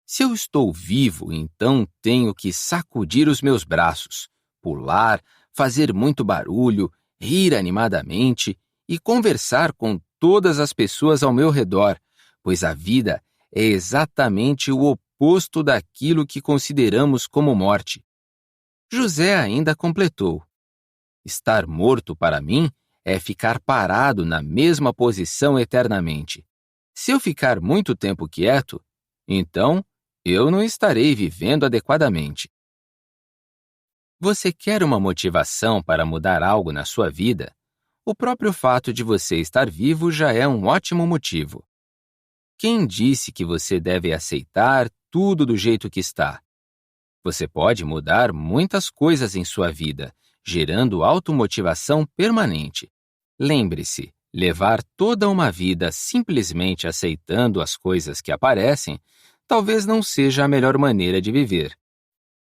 Se eu estou vivo, então tenho que sacudir os meus braços, pular, fazer muito barulho, rir animadamente e conversar com todas as pessoas ao meu redor, pois a vida é exatamente o oposto daquilo que consideramos como morte. José ainda completou: estar morto para mim é ficar parado na mesma posição eternamente. Se eu ficar muito tempo quieto, então eu não estarei vivendo adequadamente. Você quer uma motivação para mudar algo na sua vida? O próprio fato de você estar vivo já é um ótimo motivo. Quem disse que você deve aceitar tudo do jeito que está? Você pode mudar muitas coisas em sua vida, gerando automotivação permanente. Lembre-se, levar toda uma vida simplesmente aceitando as coisas que aparecem talvez não seja a melhor maneira de viver.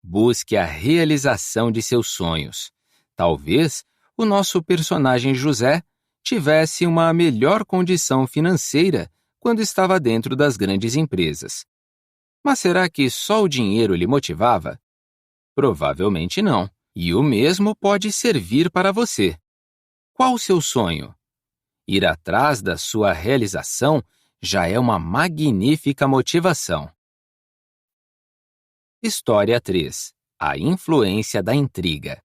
Busque a realização de seus sonhos. Talvez o nosso personagem José tivesse uma melhor condição financeira quando estava dentro das grandes empresas. Mas será que só o dinheiro lhe motivava? Provavelmente não. E o mesmo pode servir para você. Qual o seu sonho? Ir atrás da sua realização já é uma magnífica motivação. História 3. A influência da intriga.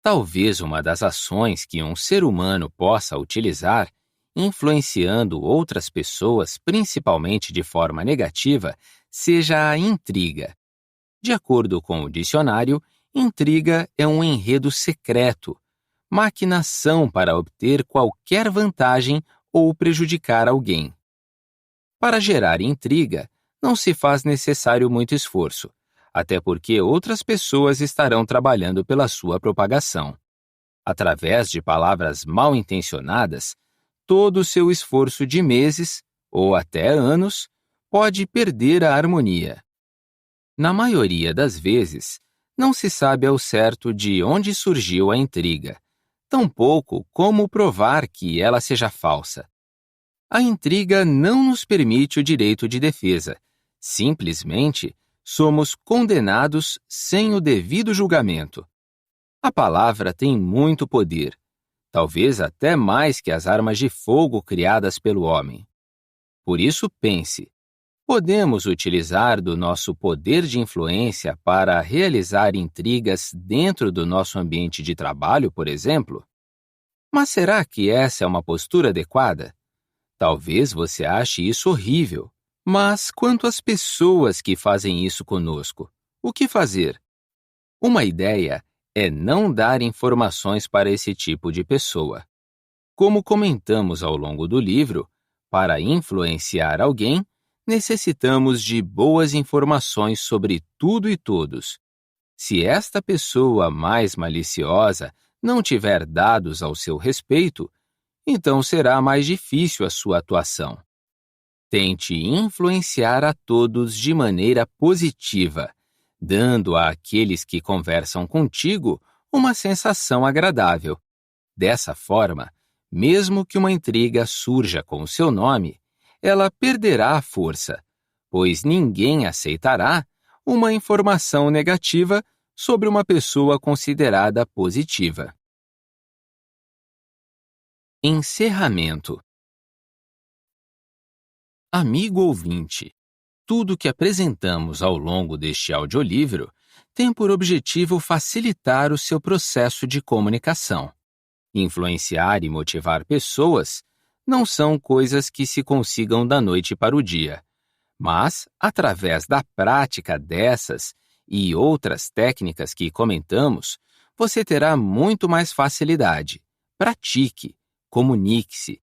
Talvez uma das ações que um ser humano possa utilizar, influenciando outras pessoas, principalmente de forma negativa, seja a intriga. De acordo com o dicionário, intriga é um enredo secreto, maquinação para obter qualquer vantagem ou prejudicar alguém. Para gerar intriga, não se faz necessário muito esforço, até porque outras pessoas estarão trabalhando pela sua propagação. Através de palavras mal intencionadas, todo o seu esforço de meses, ou até anos, pode perder a harmonia. Na maioria das vezes, não se sabe ao certo de onde surgiu a intriga, tampouco como provar que ela seja falsa. A intriga não nos permite o direito de defesa. Simplesmente, somos condenados sem o devido julgamento. A palavra tem muito poder, talvez até mais que as armas de fogo criadas pelo homem. Por isso, pense: podemos utilizar do nosso poder de influência para realizar intrigas dentro do nosso ambiente de trabalho, por exemplo? Mas será que essa é uma postura adequada? Talvez você ache isso horrível. Mas quanto às pessoas que fazem isso conosco, o que fazer? Uma ideia é não dar informações para esse tipo de pessoa. Como comentamos ao longo do livro, para influenciar alguém, necessitamos de boas informações sobre tudo e todos. Se esta pessoa mais maliciosa não tiver dados ao seu respeito, então será mais difícil a sua atuação. Tente influenciar a todos de maneira positiva, dando àqueles que conversam contigo uma sensação agradável. Dessa forma, mesmo que uma intriga surja com o seu nome, ela perderá a força, pois ninguém aceitará uma informação negativa sobre uma pessoa considerada positiva. Encerramento. Amigo ouvinte, tudo que apresentamos ao longo deste audiolivro tem por objetivo facilitar o seu processo de comunicação. Influenciar e motivar pessoas não são coisas que se consigam da noite para o dia, mas, através da prática dessas e outras técnicas que comentamos, você terá muito mais facilidade. Pratique, comunique-se,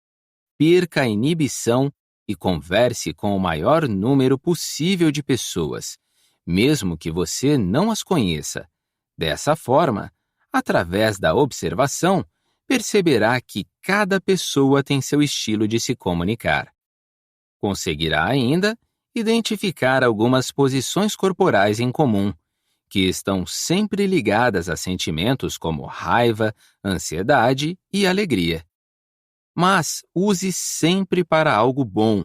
perca a inibição e converse com o maior número possível de pessoas, mesmo que você não as conheça. Dessa forma, através da observação, perceberá que cada pessoa tem seu estilo de se comunicar. Conseguirá ainda identificar algumas posições corporais em comum, que estão sempre ligadas a sentimentos como raiva, ansiedade e alegria. Mas use sempre para algo bom.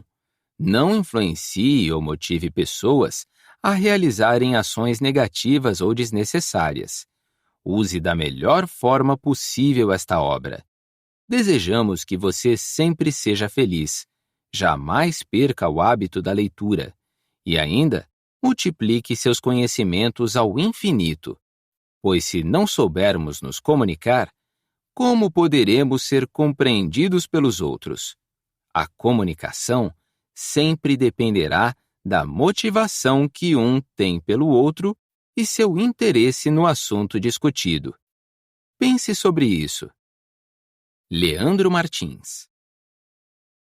Não influencie ou motive pessoas a realizarem ações negativas ou desnecessárias. Use da melhor forma possível esta obra. Desejamos que você sempre seja feliz, jamais perca o hábito da leitura e ainda multiplique seus conhecimentos ao infinito, pois se não soubermos nos comunicar, como poderemos ser compreendidos pelos outros? A comunicação sempre dependerá da motivação que um tem pelo outro e seu interesse no assunto discutido. Pense sobre isso. Leandro Martins.